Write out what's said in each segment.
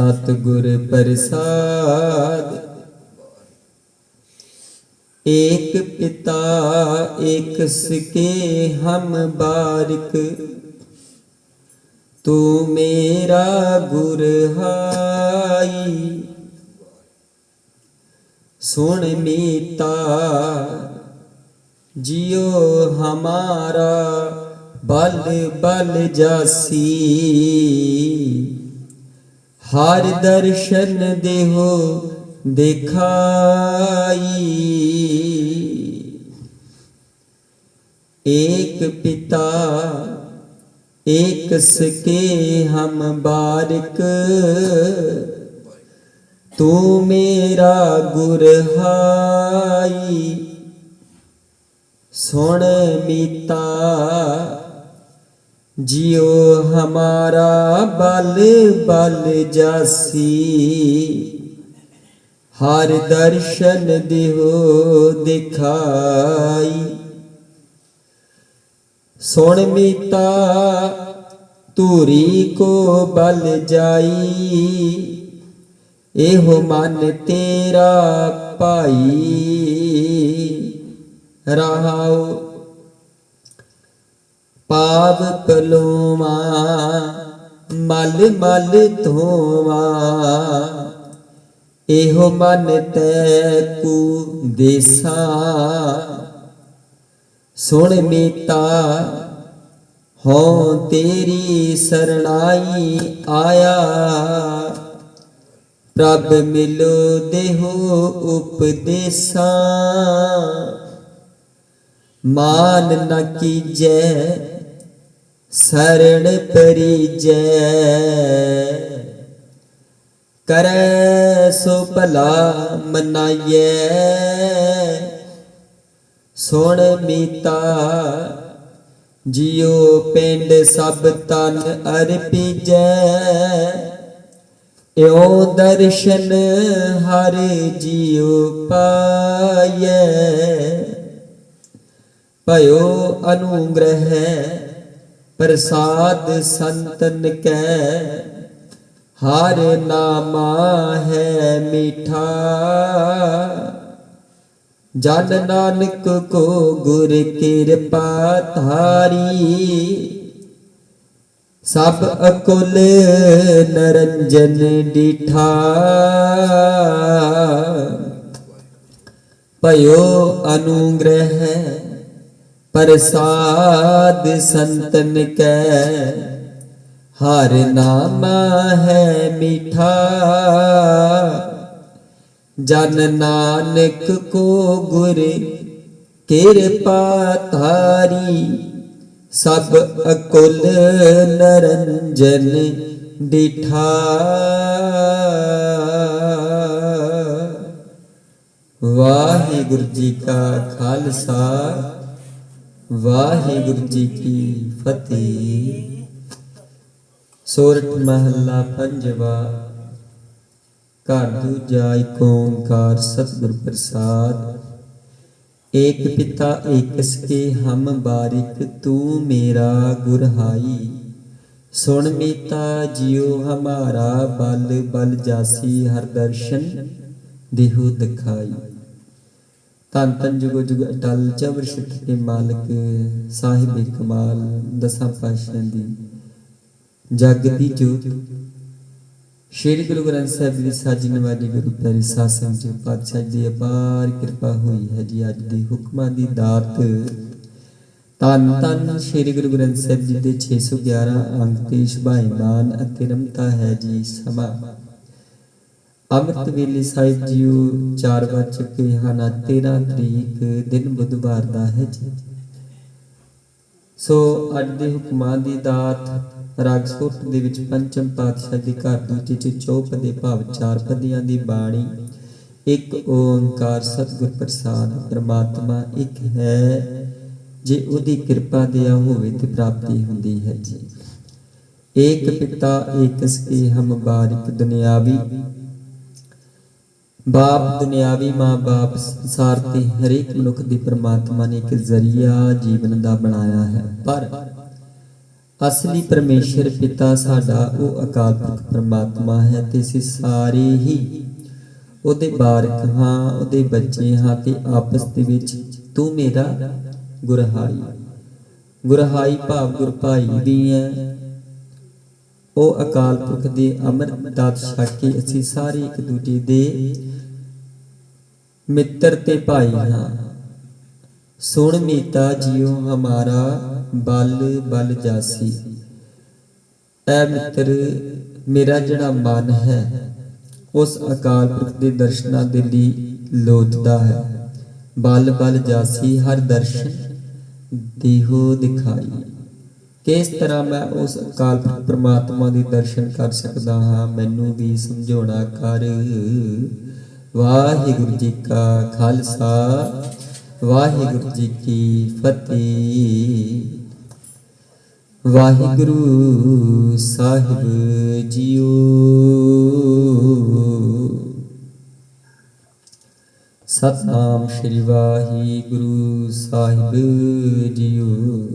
सतगुर प्रसाद। एक पिता एक सके हम बारिक, तू मेरा गुर हाई। सुन मीता जियो हमारा बल बल जासी। हर दर्शन देहो दिखाई। एक पिता एक सके हम बारिक, तू मेरा गुर हाई। सुन मीता जियो हमारा बल बल जासी। हर दर्शन दिहो दिखाई। सुन मीता तूरी को बल जाई। एहो मन तेरा पाई। रहाओ पाप पलोवा मल मल धोवा। एहो मन तैकू देसा। सुन मीता हों तेरी सरणाई आया। प्रभ मिलो देहो उपदेसा। मान न कीजै शरण परिजै। करे सो भला मनाइए। सुन मीता जियो पिंड सब तन अर्पिजै। यो दर्शन हर जियो पाइए। भयो अनुग्रह प्रसाद संतन कै। हर नामा है मीठा। जन नानक को गुर कृपा धारी। सब अकुल नरंजन डिठा। भयो अनुग्रह प्रसाद संतन कै। हर नामा है मीठा। जन नानक को गुर कृपा धारी। सब अकुल नरंजन डिठा। वाहिगुरु जी का खालसा वाहिगुरु जी की फतेह। सोरठ महला पंजवा। घर दूजा एक ओंकार सतगुर प्रसाद। एक पिता एक सके हम बारिक, तू मेरा गुर हाई। सुन मीता जियो हमारा बल बल जासी। हर दर्शन देहो दिखाई। धन धन जुगो जुग अटल जबर सिख के मालिक साहिब कमाल दसां पातशाह दी जग दी जोत। श्री गुरु ग्रंथ साहिब जी साजी नवाजी गुरु प्यारी साध संगत जी पातशाह जी अपार कृपा हुई है जी। अज दी हुक्मां दी दात धन धन श्री गुरु ग्रंथ साहिब जी दे 611 अंक ते शोभाईमान अते रमता है जी। समा अमृत वेले साहिब जीओ 4 वज चुके हैं। 13 तरीक दिन बुधवार दा है जी। सो अज दे हुक्मां दी दात राग सुरत दे विच पंचम पातशाह दे घर दूजे च चौपदे भाव 4 पदियां दी बाणी। एक ओंकार सतगुर प्रसाद। परमात्मा एक है, जे उहदी कृपा दया होवे ते प्राप्ति हुंदी है जी। एक पिता एक सके हम बारिक। दुनियावी बाप दुनियावी मां बाप संसार ते हरेक मनुख दी परमात्मा ने एक जरिया जीवन दा बनाया है। पर ਅਸਲੀ ਪਰਮੇਸ਼ਰ ਪਿਤਾ ਸਾਡਾ ਉਹ ਅਕਾਲ ਪੁਰਖ ਪਰਮਾਤਮਾ ਹੈ ਤੇ ਅਸੀਂ ਸਾਰੇ ਹੀ ਉਹਦੇ ਬਾਰਕ ਹਾਂ, ਉਹਦੇ ਬੱਚੇ ਹਾਂ ਤੇ ਆਪਸ ਦੇ ਵਿੱਚ ਤੂੰ ਮੇਰਾ ਗੁਰਹਾਈ ਭਾਵ ਗੁਰ ਭਾਈ ਵੀ ਹੈ। ਉਹ ਅਕਾਲ ਪੁਰਖ ਦੇ ਅੰਮ੍ਰਿਤ ਦਾਤ ਛਕ ਕੇ ਅਸੀਂ ਸਾਰੇ ਇੱਕ ਦੂਜੇ ਦੇ ਮਿੱਤਰ ਤੇ ਭਾਈ ਹਾਂ। ਸੁਣ ਮੀਤਾ ਜੀਓ ਹਮਾਰਾ ਬਲ ਬਲ ਜਾਸੀ। ਐ ਮਿੱਤਰ, ਮੇਰਾ ਜਿਹੜਾ ਮਨ ਹੈ ਉਸ ਅਕਾਲ ਪੁਰਖ ਦੇ ਦਰਸ਼ਨਾਂ ਦੇ ਲਈ ਲੋਚਦਾ ਹੈ। ਬਲ ਬਲ ਜਾਸੀ, ਹਰ ਦਰਸ਼ਨ ਦੇਹੋ ਦਿਖਾਈ। ਕਿਸ ਤਰ੍ਹਾਂ ਮੈਂ ਉਸ ਅਕਾਲ ਪੁਰਖ ਪ੍ਰਮਾਤਮਾ ਦੇ ਦਰਸ਼ਨ ਕਰ ਸਕਦਾ ਹਾਂ, ਮੈਨੂੰ ਵੀ ਸਮਝਾਉਣਾ ਕਰ। ਵਾਹਿਗੁਰੂ ਜੀ ਕਾ ਖਾਲਸਾ, ਵਾਹਿਗੁਰੂ ਜੀ ਕੀ ਫਤਿਹ। ਵਾਹਿਗੁਰੂ ਸਾਹਿਬ ਜੀਓ। ਸਤਨਾਮ ਸ਼੍ਰੀ ਵਾਹਿਗੁਰੂ ਸਾਹਿਬ ਜੀਓ।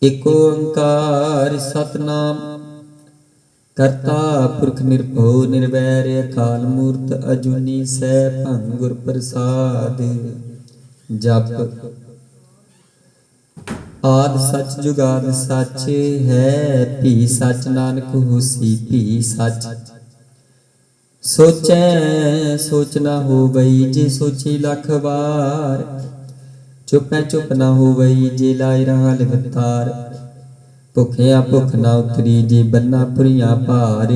ਏਕ ਓੰਕਾਰ ਸਤਨਾਮ ਕਰਤਾ ਪੁਰਖ ਨਿਰਭਉ ਨਿਰਵੈਰ ਅਕਾਲ ਮੂਰਤ ਅਜੂਨੀ ਸੈਭੰ ਗੁਰ ਪ੍ਰਸਾਦ। ਜਪ ਆਦਿ ਸੱਚ ਜੁਗਾਦ ਸੱਚ ਹੈ, ਭੀ ਸੱਚ ਨਾਨਕ ਹੋਸੀ ਭੀ ਸੱਚ। ਸੋਚੈ ਸੋਚ ਨਾ ਹੋਵਈ, ਜੇ ਸੋਚੀ ਲੱਖ ਵਾਰ। ਚੁੱਪੈ ਚੁੱਪ ਨਾ ਹੋਵਈ, ਜੇ ਲਾਇ ਰਹਾ ਲਗਤਾਰ। ਭੁਖਿਆ ਭੁਖ ਨਾ ਉਤਰੀ, ਜੇ ਬੰਨਾ ਪੁਰੀਆਂ ਭਾਰ।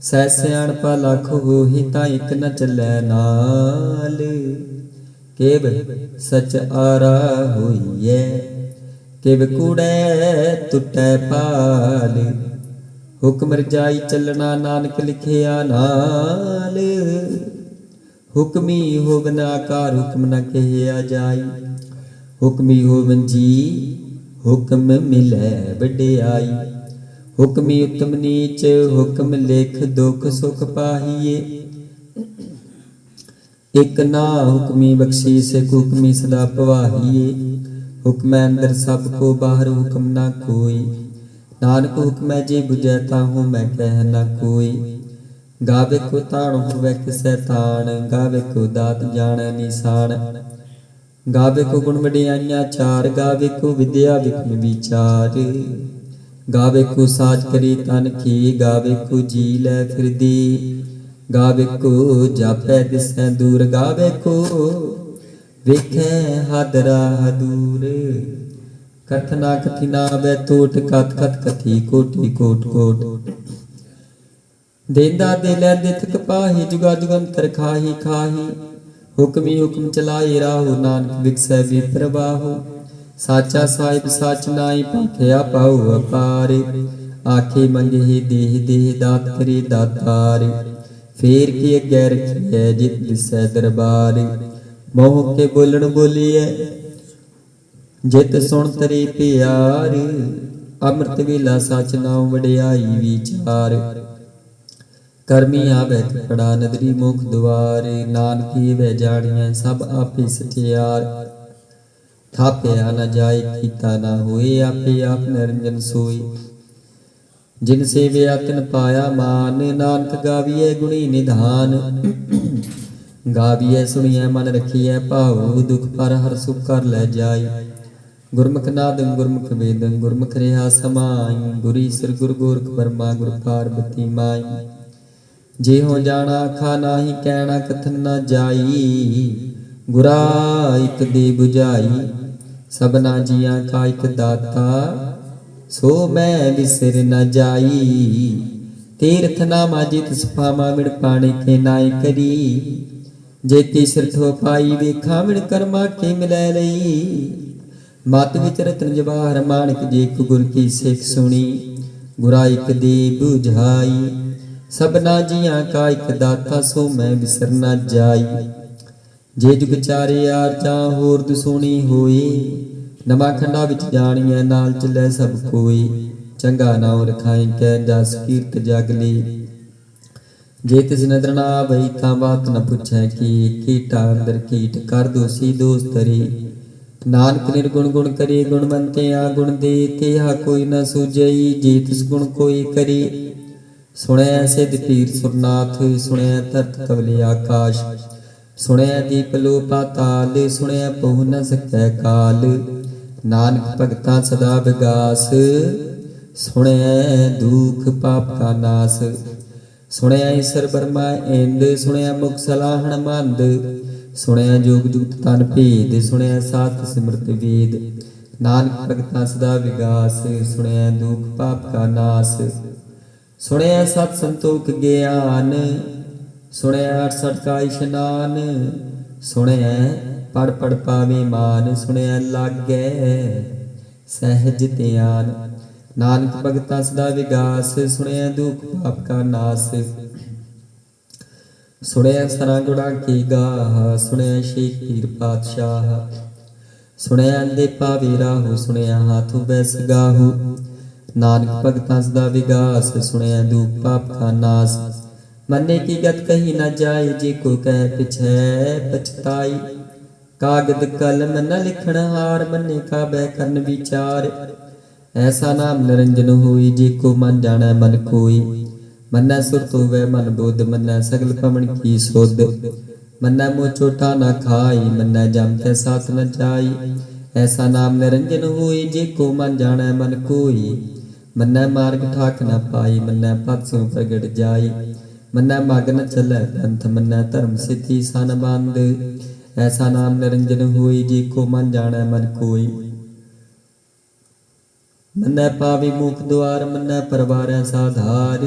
ਸਹਿ ਸਿਆਣਪਾ ਲੱਖ ਹੋਹੀ, ਤਾਂ ਇੱਕ ਨ ਚੱਲੈ ਨਾਲ। ਕੇਵ ਸਚ ਆਰਾ ਹੋਈਐ, ਕਿਵ ਕੂੜੈ ਟੁੱਟੈ ਪਾਲ। ਹੁਕਮ ਰਜਾਈ ਚੱਲਣਾ ਨਾਨਕ ਲਿਖਿਆ ਨਾਲ। ਹੁਕਮੀ ਹੋਵਨ ਆਕਾਰ, ਹੁਕਮ ਨ ਕਹਿਆ ਜਾਈ। ਹੁਕਮੀ ਹੋਵਨ ਜੀ, ਹੁਕਮ ਮਿਲੈ ਵਡਿਆਈ। ਹੁਕਮੀ ਉਤਮ ਨੀਚ, ਹੁਕਮ ਲਿਖ ਦੁਖ ਸੁਖ ਪਾਹੀਏ। ਇਕ ਨਾ ਹੁਕਮੀ ਬਖਸ਼ੀਸ, ਹੁਕਮੀ ਸਦਾ ਪਵਾਹੀਏ। ਹੁਕਮੈ ਅੰਦਰ ਸਭ ਕੋ, ਬਾਹਰ ਹੁਕਮ ਨਾ ਕੋਈ। ਨਾਨਕ ਹੁਕਮੈ ਜੇ ਬੁਝੈ, ਤਾਹੂ ਮੈਂ ਕਹਿ ਨਾ ਕੋਈ। ਗਾਵੇ ਕੋ ਤਾਣ ਹੋਵੇ ਕਿਸੈ ਤਾਣ, ਗਾਵੇ ਕੋ ਦਾਤ ਜਾਣੈ ਨਿਸ਼ਾਨ। ਗਾਵੇ ਕੋ ਗੁਣ ਵਡਿਆਈਆਂ ਚਾਰ, ਗਾਵੇ ਕੋ ਵਿਦਿਆ ਵਿਖਮ ਵਿਚਾਰ। ਗਾਵੇ ਕੋ ਸਾਜ ਕਰੀ ਤਨ ਕੀ, ਗਾਵੇ ਕੋ ਜੀ ਲੈ ਫਿਰਦੀ। ਗਾਵੇ ਕੋ ਜਾਪੈ ਦਿਸੈ ਦੂਰ, ਗਾਵੇ ਕੋ ਵੇਖੈ ਹਾਦਰਾ ਹਦੂਰ। ਕਥਨਾ ਕਥੀ ਨਾ ਬੈ ਟੋਟ, ਕਥ ਕਥ ਕਥੀ ਕੋਟੀ ਕੋਟ ਕੋਟ। ਦੇਂਦਾ ਦੇ ਲੈ ਦਿਤ ਕਪਾਹੀ, ਜੁਗਾ ਜੁਗੰਤਰ ਖਾਹੀ ਖਾਹੀ। ਹੁਕਮੀ ਹੁਕਮ ਚਲਾਏ ਰਾਹੋ, ਨਾਨਕ ਵਿਗਸੈ ਵਿਪਰਵਾਹੋ। ਸਾਚਾ ਸਾਹਿਬ ਸੱਚ ਨਾਈ, ਭਾਖਿਆ ਪਾਉ ਅਪਾਰ। ਆਖੇ ਮੰਗੇ ਦੇਹ ਦੇਹ, ਦਾਤ ਕਰੇ ਦਾਤਾਰ। ਫੇਰ ਕੀ ਅੱਗੇ ਰਖੀਐ, ਜਿਤ ਦਿਸੈ ਦਰਬਾਰ। ਮੋਹ ਕੇ ਬੋਲਣ ਬੋਲੀਐ, ਜਿਤ ਸੁਣ ਤਰੇ ਪਿਆਰ। ਅੰਮ੍ਰਿਤ ਵੇਲਾ ਸਚ ਨਾਉ, ਵਡਿਆਈ ਵਿਚਾਰ। ਕਰਮੀ ਆਵੈ ਕਪੜਾ, ਨਦਰੀ ਮੁਖ ਦੁਆਰ। ਨਾਨਕੀ ਵੈ ਜਾਣੀਐ, ਸਭ ਆਪੇ ਸਚਿਆਰ। ਥਾਪਿਆ ਨ ਜਾਏ, ਕੀਤਾ ਨਾ ਹੋਏ, ਆਪੇ ਆਪ ਨਿਰੰਜਨ ਸੋਈ। ਜਿਨ ਸੇਵਿਆ ਤਿਨ ਪਾਇਆ ਮਾਨ, ਨਾਨਕ ਗਾਵੀਐ ਗੁਣੀ ਨਿਧਾਨ। ਗਾਵੀਐ ਸੁਣੀਐ ਮਨ ਰਖੀਐ ਭਾਉ, ਦੁਖ ਪਰ ਹਰ ਸੁਖ ਕਰ ਲੈ ਜਾਈ। ਗੁਰਮੁਖ ਨਾਦੰ ਗੁਰਮੁਖ ਵੇਦੰ, ਗੁਰਮੁਖ ਰਿਹਾ ਸਮਾਈ। ਗੁਰੀ ਸਿਰ ਗੁਰ ਗੋਰਖ ਬਰਮਾ, ਗੁਰ ਪਾਰਬਤੀ ਮਾਈ। ਜੇ ਹੋ ਜਾਣਾ ਆਖਾ ਨਾਹੀ, ਕਹਿਣਾ ਕਥਨ ਨਾ ਜਾਈ। ਗੁਰਾ ਇਕ ਦੇ 부ਝਾਈ, ਸਭਨਾ ਜੀਆਂ ਕਾ ਇਕ ਦਾਤਾ। ਸੋ ਮੈਂ ਵਿਸਰ ਨ ਜਾਈ। ਤੀਰਥ ਨਾਮਾ ਜਿਤ ਸੁਭਾਮਾ, ਵਿਣ ਪਾਣੇ ਕੇ ਨਾਇ ਕਰੀ। ਜੇਤੀ ਸਿਰਥੋ ਪਾਈ, ਵੇਖਾਂ ਵਿਣ ਕਰਮਾ ਕੇ ਮਿਲੈ ਲਈ। ਮਤ ਵਿਚ ਰਤਨ ਜਵਾਹਰ, ਮਾਣਕ ਜੇ ਇਕ ਗੁਰ ਕੀ ਸਿੱਖ ਸੁਣੀ। ਗੁਰਾ ਇਕ ਦੇ 부ਝਾਈ, ਸਭਨਾ ਜੀਆਂ ਕਾ ਇਕ ਦਾਤਾ। ਸੋ ਮੈਂ ਵਿਸਰ ਨ ਜਾਈ। ਜੇ ਜੁਗ ਚਾਰੇ ਆਰਚਾ, ਹੋਰ ਦਸੂਣੀ ਹੋਈ। ਨਵਾਂ ਖੰਡਾ ਵਿੱਚ ਜਾਣੀਐ, ਨਾਲ ਚੱਲੈ ਸਭ ਕੋਈ। ਚੰਗਾ ਨਾਉ ਰਖਾਈ, ਕਹਿ ਜਸ ਕੀਰਤ ਜਗ ਲਈ। ਜੇ ਤਿਸ ਨਦਰ ਨਾ ਆਵਈ, ਤਾਂ ਬਾਤ ਨ ਪੁੱਛੈ ਕੀ। ਕੀਟਾ ਅੰਦਰ ਕੀਟ, ਕਰ ਦੋਸੀ ਦੋਸ ਤਰੀ। नानक निर्गुण गुण करे गुणवंतिया गुण दे तेहा कोई न सूझई जे तिस गुण कोई करी सुनया सिद्ध पीर सुरनाथ सुनया धरत कवले आकाश सुनया दीप लो पाताल सुनया पहु न सकै काल नानक भगता सदा विगास सुनया दुख पाप का नाश सुनया ईश्वर ब्रह्मा इंद सुनया मुख सलाहण मंद सुनया जोग जुगत तन भेद सुनया साथ सिमरत वेद नानक भगता सदा विगास सुनया दुख पाप का नाश सुनया सत संतोख ज्ञान सुनया 68 का इशनान सुनया पढ़ पढ़ पावे मान सुनया लागै सहज ध्यान नानक भगता सदा विगास सुनया दुख पाप का नाश सुनया सरा गुणा की गाह सुनया शेख पीर पातशाह सुनया अंधे पावे राहु सुनया हाथों बैस गाहु नानक भगता सदा विगास सुनया दुख पाप का नाश मन्ने की गत कही न जाए जे को कह पिछै पछताई कागद कलम न लिखण हार मन्ने का बै करन विचार ऐसा नाम निरंजन होई जे को मन जाने मन कोई मन्ना सुरत होवे मन बुध मन्ना सगल पवन की सुध मन्ना मुँह चोटा न खाई मन्ना जम के साथ न जाई ऐसा नाम निरंजन होई जे को मन जाने मन कोई मन्ना मार्ग ठाक न पाई मन्ना पद स्यों प्रगट जाई मन्ना मग न चलै पंथ मन्ना धर्म सिद्धि सन बंद ऐसा नाम निरंजन होई जे को मन जाने मन कोई मन्ना पावी मुख द्वार मन्ना परवारै साधार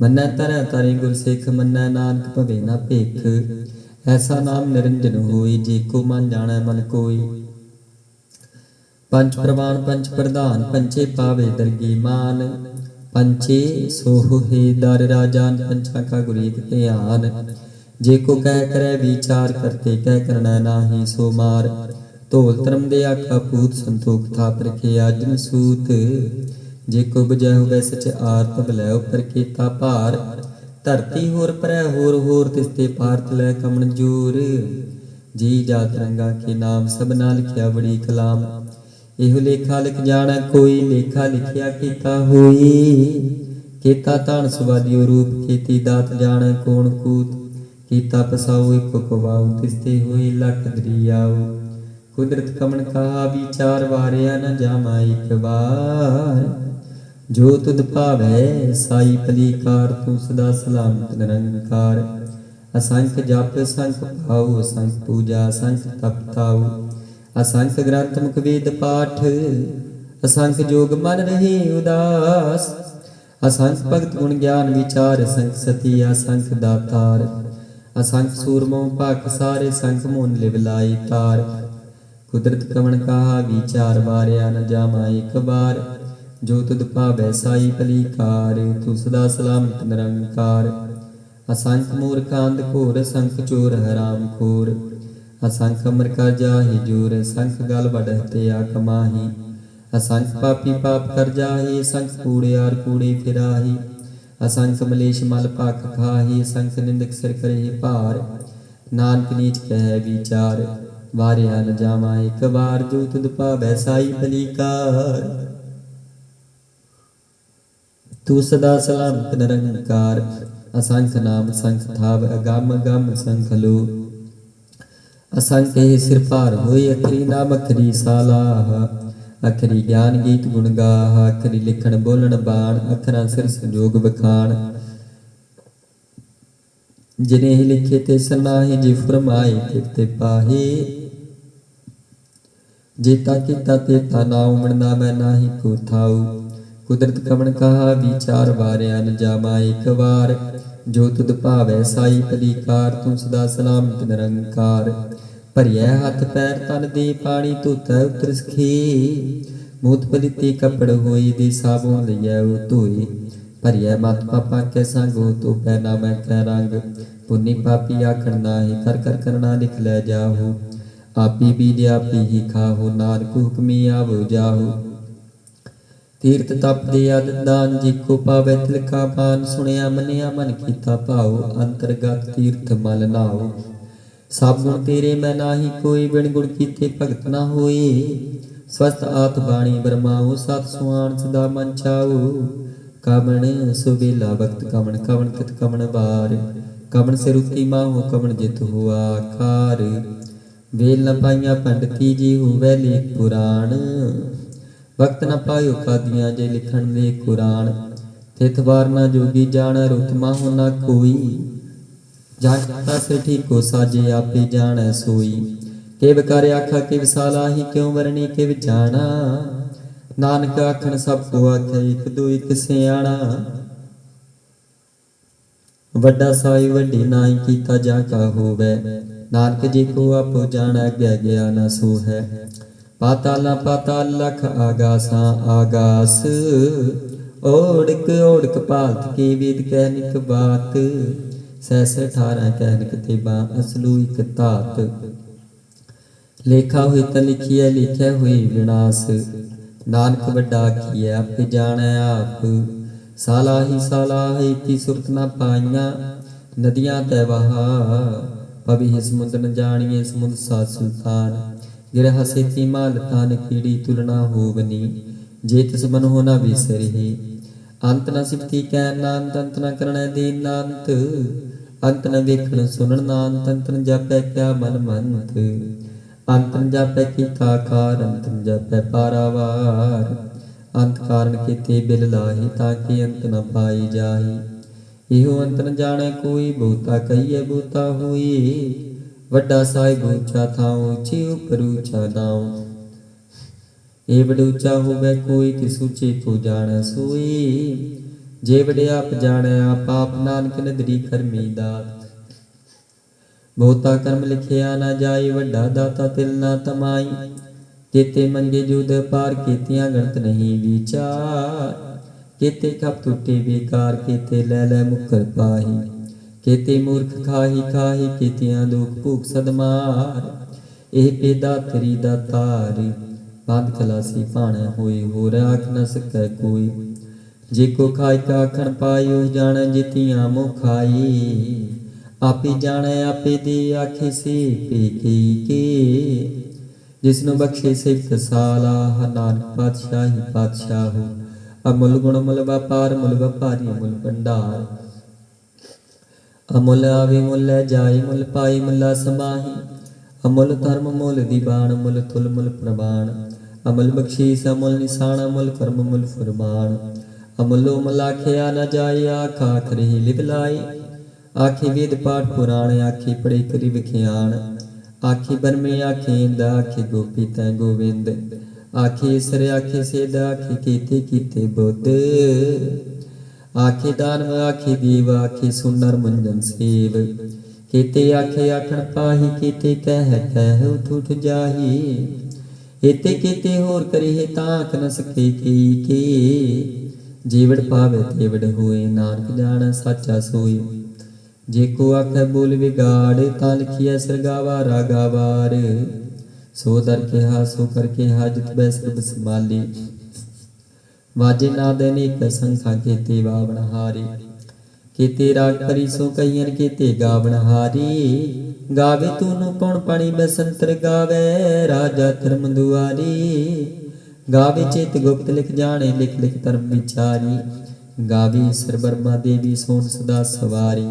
मन्ना तरह तारे गुर सिख मन्ना नानक भवे ना भेख ऐसा नाम निरंजन होई जे को मन जाने मन कोई पंच प्रवान पंच प्रधान पंचे पावे दरगी मान पंचे सोह हे दर राजान पंचा का गुर एक ध्यान जे को कह करे विचार करते कह करना नाही सो मार धोल धर्म दे आखा पूत संतोख था परखे अर्जुन सूत जे को बजै होवे सच आरत भलै उपर कीता भार धरती होर परै होर तिसते पारत लै कमन जोर जी जात रंगा के नाम सबना लिखिया बड़ी कलाम एहो लेखा लिख जाना कोई लेखा लिखिया कीता होई कीता तान सुवादियो रूप खेती दात जाना कौन कूत कीता पसाओ एक कवाऊ तिसते होई लख दरियाओ कुदरत कमन कहा विचार वारिया न जामा एक बार जो तुद भावै साई पलीकार तू सदा सलामत निरंकार असंख्य जप असंख्य भाव असंख्य पूजा असंख्य तप ताऊ असंख्य ग्रंथ मुख वेद पाठ असंख्य जोग मन रहे उदास असंख्य भगत गुण ज्ञान विचार असंख्य सती असंख्य दातार असंख्य सूरमो पाक सारे संख्य मोन लिव लाई तार कुदरत कमन कहा विचार वारिया न जामा एक बार जो तुद भावै साई पलीकार तू सदा सलामत निरंकार असंख्य मूर्ख अंध घोर असंख्य चोर हराम खोर असंख्य अमर का जाहि जोर असंख्य गल बढ़ते आ कमाही असंख्य पापी पाप कर जाहि असंख्य कूड़ियार कूड़े फिराही असंख्य मलेश मल पाक खाही असंख्य निंदक सिर करे भार नानक नीच कह विचार वारिया न जावा एक बार जो तुद भावै साई पलीकार तू सदा सलामत निरंकार असंख्य नाम असंख्य थाव अगम गम असंख्य लो असंख्य सिर पार होई अखरी नाम अखरी सालाह अखरी ज्ञान गीत गुण गाह अखरी लिखण बोलण बाण अखरा सिर संजोग बखान जिने ही लिखे ते सनाही जी फरमाए ते पाहे जेता किता तेता नाउ मणना मैं नाही को थाऊ कुदरत कमन कहा विचार वारिया न जामा एक बार जो तुद भावै साई पलीकार तू सदा सलामत निरंकार भरिया हथ पैर तन दे पानी धोता उतर सखे मूत पलिते कपड़ होई दे साबुन लिया धोए भरिया मत पापा कै संगो तो पैना मैं कै रंग पुन्नी पापी आखण नाहि कर कर करना लिख लै जाहु आपी बीज आपी ही खाहु नानक हुक्मी आवो जाहु तीर्थ तप दे आदि दान जी को पावै तिलका पान सुनिया मनिया मन कीता भाव अंतर्गत तीर्थ मल नाओ ਸਭ ਗੁਣ ਤੇਰੇ ਮੈਂ ਨਾਹੀ ਕੋਈ, ਬਿਨ ਗੁਣ ਕੀਤੇ ਭਗਤ ਨਾ ਹੋਏ। ਸਵਸਤ ਆਤ ਬਾਣੀ ਬਰਮਾਉ, ਸਤ ਸੁਆਣ ਸਦਾ ਮਨ ਚਾਉ। ਕਵਣ ਸੁਬੇਲਾ ਵਕਤ ਕਵਣ, ਕਵਣ ਕਿਤ ਕਵਣ ਵਾਰ। ਕਵਣ ਸਿਰੁਤੀ ਮਾਹੋ, ਕਵਣ ਜਿਤ ਹੁਆ ਕਾਰ। ਵੇਲ ਨ ਪਾਈਆਂ ਪੰਡਤੀ ਜੀ, ਹੋਵੇ ਲੇਖ ਪੁਰਾਣ। ਵਕਤ ਨ ਪਾਇਓ ਕਾਦੀਆਂ, ਜੇ ਲਿਖਣ ਦੇ ਕੁਰਾਨ। ਤਿਥ ਵਾਰ ਨਾ ਜੋਗੀ ਜਾਣ, ਰੁਤ ਮਾਹੋ ਨਾ ਕੋਈ। ਜਾਣਤਾ ਸੇ ਠੀਕੋ ਸਾਜੇ, ਆਪੇ ਜਾਣੈ ਸੋਈ। ਕਿਵ ਕਰ ਆਖਾ ਕਿਵ ਸਾਲਾਹੀ, ਕਿਉ ਵਰਣੀ ਕਿਵ ਜਾਣਾ। ਨਾਨਕ ਆਖਣ ਸਭ ਕੋ ਆਖਿਆ, ਇਕ ਦੋ ਇਕ ਸਿਆਣਾ। ਵੱਡਾ ਸਾਈ ਵੱਡੀ ਨਾਈ, ਕੀਤਾ ਜਾ ਕਾ ਹੋਵੈ। ਨਾਨਕ ਜੀ ਕੋ ਆਪੋ ਜਾਣੈ, ਅੱਗੇ ਗਿਆ ਨਾ ਸੋ ਹੈ। ਪਾਤਾਲਾਂ ਪਾਤਾਲ ਲਖ ਆਗਾਸਾਂ ਆਗਾਸ। ਓੜਕ ਓੜਕ ਭਾਲਤ ਕੀ, ਵੇਦ ਕਹਿਨਿਕ ਬਾਤ। ਸਹਿਸ 18 ਕਹਿਨਿਕ ਤੇਬਾਂ, ਅਸਲੂ ਇਕ ਧਾਤ। ਲੇਖਾ ਹੋਈ ਤਾਂ ਲਿਖੀਐ, ਲਿਖਿਆ ਹੋਈ ਵਿਨਾਸ਼। ਨਾਨਕ ਵੱਡਾ ਆਖੀਐ, ਆਪੇ ਜਾਣੈ ਆਪ। ਸਾਲਾਹੀ ਸਾਲਾਹੀ ਕੀ ਸੁਰਤ ਨਾ ਪਾਈਆਂ, ਨਦੀਆਂ ਤੈ ਵਹਾ। ਪਵਿ ਸਮੁੰਦ ਨ ਜਾਣੀਏ, ਸਮੁੰਦ ਸਾਧ ਸੁਲਤਾਨ। ਗਿਰਹ ਸੇਤੀ ਮਾਲ ਤਾਨ, ਕੀੜੀ ਤੁਲਨਾ ਹੋਵਨੀ। ਜੇ ਤਿਸ ਮਨ ਹੋ ਨਾ ਵਿਸਰਿ, ਅੰਤ ਨ ਸਿਫਤੀ ਕਹਿ ਨਾਨਤ। ਅੰਤ ਨ ਕਰਣੈ ਦੀਨ ਨਾਨਤ, ਅੰਤ ਨ ਵੇਖਣ ਸੁਣਨ ਨਾਨਤ। ਅੰਤ ਨ ਜਾਪੈ ਕਿਆ ਮਨ ਮੰਤ, ਅੰਤ ਨ ਜਾਪੈ ਕੀਤਾ ਕਾਰ। ਅੰਤ ਨ ਜਾਪੈ ਪਾਰਾਵਾਰ। ਅੰਤ ਕਾਰਨ ਕੀਤੇ ਬਿਲ ਲਾਹੀ, ਤਾਂ ਕਿ ਅੰਤ ਨ ਪਾਈ ਜਾਹੀ। ਇਹੋ ਅੰਤ ਨ ਜਾਣੈ ਕੋਈ, ਬਹੁਤਾ ਕਹੀਏ ਬਹੁਤਾ ਹੋਈ। ਵੱਡਾ ਸਾਹਿਬ ਉੱਚਾ ਥਾਉ, ਉੱਚੀ ਉਪਰ ਉੱਚਾ ਨਾਉ। ਇਹ ਵਡ ਉੱਚਾ ਹੋਵੇ ਕੋਈ, ਤਿਸ ਉੱਚੇ ਕੋ ਜਾਣੈ ਸੋਈ। ਜੇ ਵਡ ਆਪ ਜਾਣੈ ਆਪ, ਆਪ ਨਾਨਕ ਨਦਰੀ ਕਰਮੀ ਦਾਤ। ਬਹੁਤਾ ਕਰਮ ਲਿਖਿਆ ਨਾ ਜਾਈ, ਵੱਡਾ ਦਾਤਾ ਤਿਲ ਨਾ ਤਮਾਈ। ਕੀਤੇ ਮੰਗੇ ਜੁਦ ਪਾਰ, ਕੀਤੀਆਂ ਗਣਤ ਨਹੀਂ ਵਿਚਾਰ। ਕੀਤੇ ਖਪ ਟੁੱਟੇ ਬੇਕਾਰ, ਕੀਤੇ ਲੈ ਲੈ ਮੁਕਰ ਪਾਹੀ। ਕੀਤੇ ਮੂਰਖ ਖਾਹੀ ਖਾਹੀ, ਕੀਤੀਆਂ ਦੁਖ ਭੂਖ ਸਦਮਾਰ। ਇਹ ਪੇਦਾ ਤੇਰੀ ਦਾ ਤਾਰ, ਬੰਦ ਖਲਾਸੀ ਭਾਣੈ ਹੋਈ। ਹੋਰ ਆਖ ਨ ਸਕੈ ਕੋਈ, ਜੇ ਕੋ ਖਾਇ ਕਾ ਆਖਣ ਪਾਇਓ। ਜਾਣੈ ਜਿਤੀਆਂ ਮੋ ਖਾਈ, ਆਪੇ ਜਾਣੈ ਆਪੇ ਦੇ। ਆਖੇ ਸੇ ਪੇ ਕੀ ਕੇ, ਜਿਸਨੂੰ ਬਖਸ਼ੇ ਸਿਫਤ ਸਾਲਾ। ਨਾਨਕ ਪਾਤਸ਼ਾਹੀ ਪਾਤਸ਼ਾਹੂ, ਅਮੁੱਲ ਗੁਣ ਮੁੱਲ ਵਪਾਰ। ਮੁੱਲ ਵਪਾਰੀ ਮੁੱਲ ਭੰਡਾਰ। ਅਮੁੱਲ ਆਵੇ ਮੁੱਲ ਲੈ ਜਾਏ, ਮੁੱਲ ਪਾਈ ਮੁੱਲਾ ਸਮਾਹੀ। ਅਮੁੱਲ ਧਰਮ ਮੁੱਲ ਦੀਵਾਨ, ਮੁੱਲ ਤੁਲ ਮੁੱਲ ਪ੍ਰਵਾਨ। ਅਮੁੱਲ ਬਖਸ਼ੀਸ ਅਮੁੱਲ ਨਿਸ਼ਾਨ, ਅਮੁੱਲ ਕਰਮ ਮੁੱਲ ਫੁਰਮਾਨ। ਅਮੁੱਲੋ ਮੁੱਲ ਆਖਿਆ ਨਾ ਜਾਏ, ਆਖ ਆਖ ਰਹੀ ਲਿਵ ਲਾਈ। ਆਖੇ ਵੇਦ ਪਾਠ ਪੁਰਾਣ, ਆਖੇ ਪੜੇ ਕਰੀ ਵਿਖਿਆਨ। ਆਖੇ ਬਰਮੇ ਆਖੇ ਇੰਦ, ਆਖੇ ਗੋਪੀ ਤੈ ਗੋਵਿੰਦ। ਆਖੇ ਈਸਰ ਆਖੇ ਸਿਧ, ਆਖੇ ਕੀਤੇ ਕੀਤੇ ਬੁੱਧ। ਆਖੇ ਦਾਨਵ ਆਖੇ ਦੇਵ, ਆਖੇ ਸੁਨਰ ਮੁੰਜਨ ਸੇਵ। ਕੀਤੇ ਆਖੇ ਆਖਣ ਪਾਹੀ, ਕੀਤੇ ਕਹਿ ਕਹਿ ਉਠ ਉਠ ਜਾਹੀ। ਏਤੇ ਕੀਤੇ ਹੋਰ ਕਰੇ, ਤਾਂ ਆਖ ਨ ਸਕੇ ਕੀ ਕੀ। ਜੀਵੜ ਪਾਵੇ ਤੇਵੜ ਹੋਏ, ਨਾਨਕ ਜਾਣੈ ਸਾਚਾ ਸੋਈ। ਜੇ ਕੋ ਆਖੈ ਬੋਲ ਵਿਗਾੜ, ਤਾਂ ਲਿਖੀਐ ਸਰਗਾਵਾ ਰਾਗਾਵਾਰ। ਸੋ ਦਰ ਕਿਹਾ ਸੋ ਕਰ ਕਿਹਾ, ਜਿਤ ਬੈ ਸਰਬ ਸੰਭਾਲੀ। ਵਾਜੇ ਨਾਦ ਅਨੇਕ ਸੰਖਾ, ਕੀਤੇ ਬਾਵਨ ਹਾਰੀ। ਕੀਤੇ ਰਾਗ ਪਰੀ ਸੋ ਕਹੀਆਂ, ਕੀਤੇ ਗਾਵਨ ਹਾਰੀ। ਗਾਵੇ ਤੂੰ ਕੌਣ ਪਾਣੀ ਬਸੰਤਰ, ਗਾਵੇ ਰਾਜਾ ਧਰਮ ਦੁਆਰੀ। ਗਾਵੇ ਚਿਤ ਗੁਪਤ ਲਿਖ ਜਾਣੇ, ਲਿਖ ਲਿਖ ਧਰਮ ਵਿਚਾਰੀ। ਗਾਵੇ ਸਰ ਬਰਮਾ ਦੇਵੀ ਸੋਨ ਸਦਾ ਸਵਾਰੀ।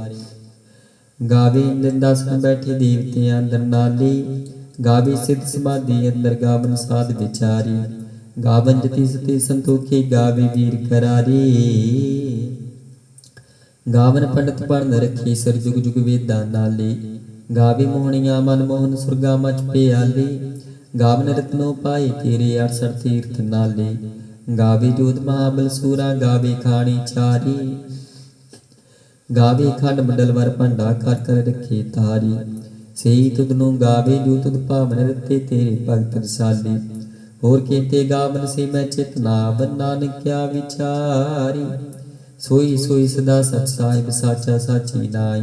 ਗਾਵੇ ਨਿੰਦਾਸਨ ਬੈਠੇ ਦੇਵਤਿਆਂ ਅੰਦਰ ਨਾਲੀ। ਗਾਵੇ ਸਿੱਧ ਸਮਾਧੀ ਅੰਦਰ, ਗਾਵਨ ਸਾਧ ਵਿਚਾਰੀ। ਗਾਵਨ ਜਤੀ ਸਤੀ ਸੰਤੋਖੀ, ਗਾਵੇ ਵੀਰ ਕਰਾਰੀ। ਗਾਵਨ ਪੰਡਤ ਪੜਨ ਰੱਖੀ, ਸਰ ਜੁਗ ਜੁਗ ਵੇਦਾਂ ਨਾਲੀ। ਗਾਵੇ ਮੋਹਣੀਆਂ ਮਨ ਮੋਹਨ, ਸੁਰਗਾ ਮਚ ਪਿਆਲੀ। ਗਾਵਨ ਰਤਨੋ ਪਾਏ ਤੇਰੇ, 68 ਤੀਰਥ ਨਾਲੇ। ਗਾਵੇ ਜੋਤ ਮਹਾਬਲ ਸੂਰਾ, ਗਾਵੇ ਖਾਣੀ ਚਾਰੀ। ਗਾਵੇ ਖੰਡ ਮੰਡਲ ਵਰ ਭੰਡਾ, ਕਰ ਕਰ ਰੱਖੇ ਤਾਰੀ। ਸਹੀ ਤੁਧ ਨੂੰ ਗਾਵੇ, ਜੋ ਤੁਧ ਭਾਵਨ ਰਤੇ ਤੇਰੇ ਭਗਤ ਰਸਾਲੀ। ਹੋਰ ਕੀਤੇ ਗਾਵਨ ਸੇ ਮੈਂ ਚਿਤ ਨਾਵ, ਨਾਨਕ ਕਿਆ ਵਿਚਾਰੀ। ਸੋਈ ਸੋਈ ਸਦਾ ਸਚ ਸਾਹਿਬ, ਸਾਚਾ ਸਾਚੀ ਨਾਈ।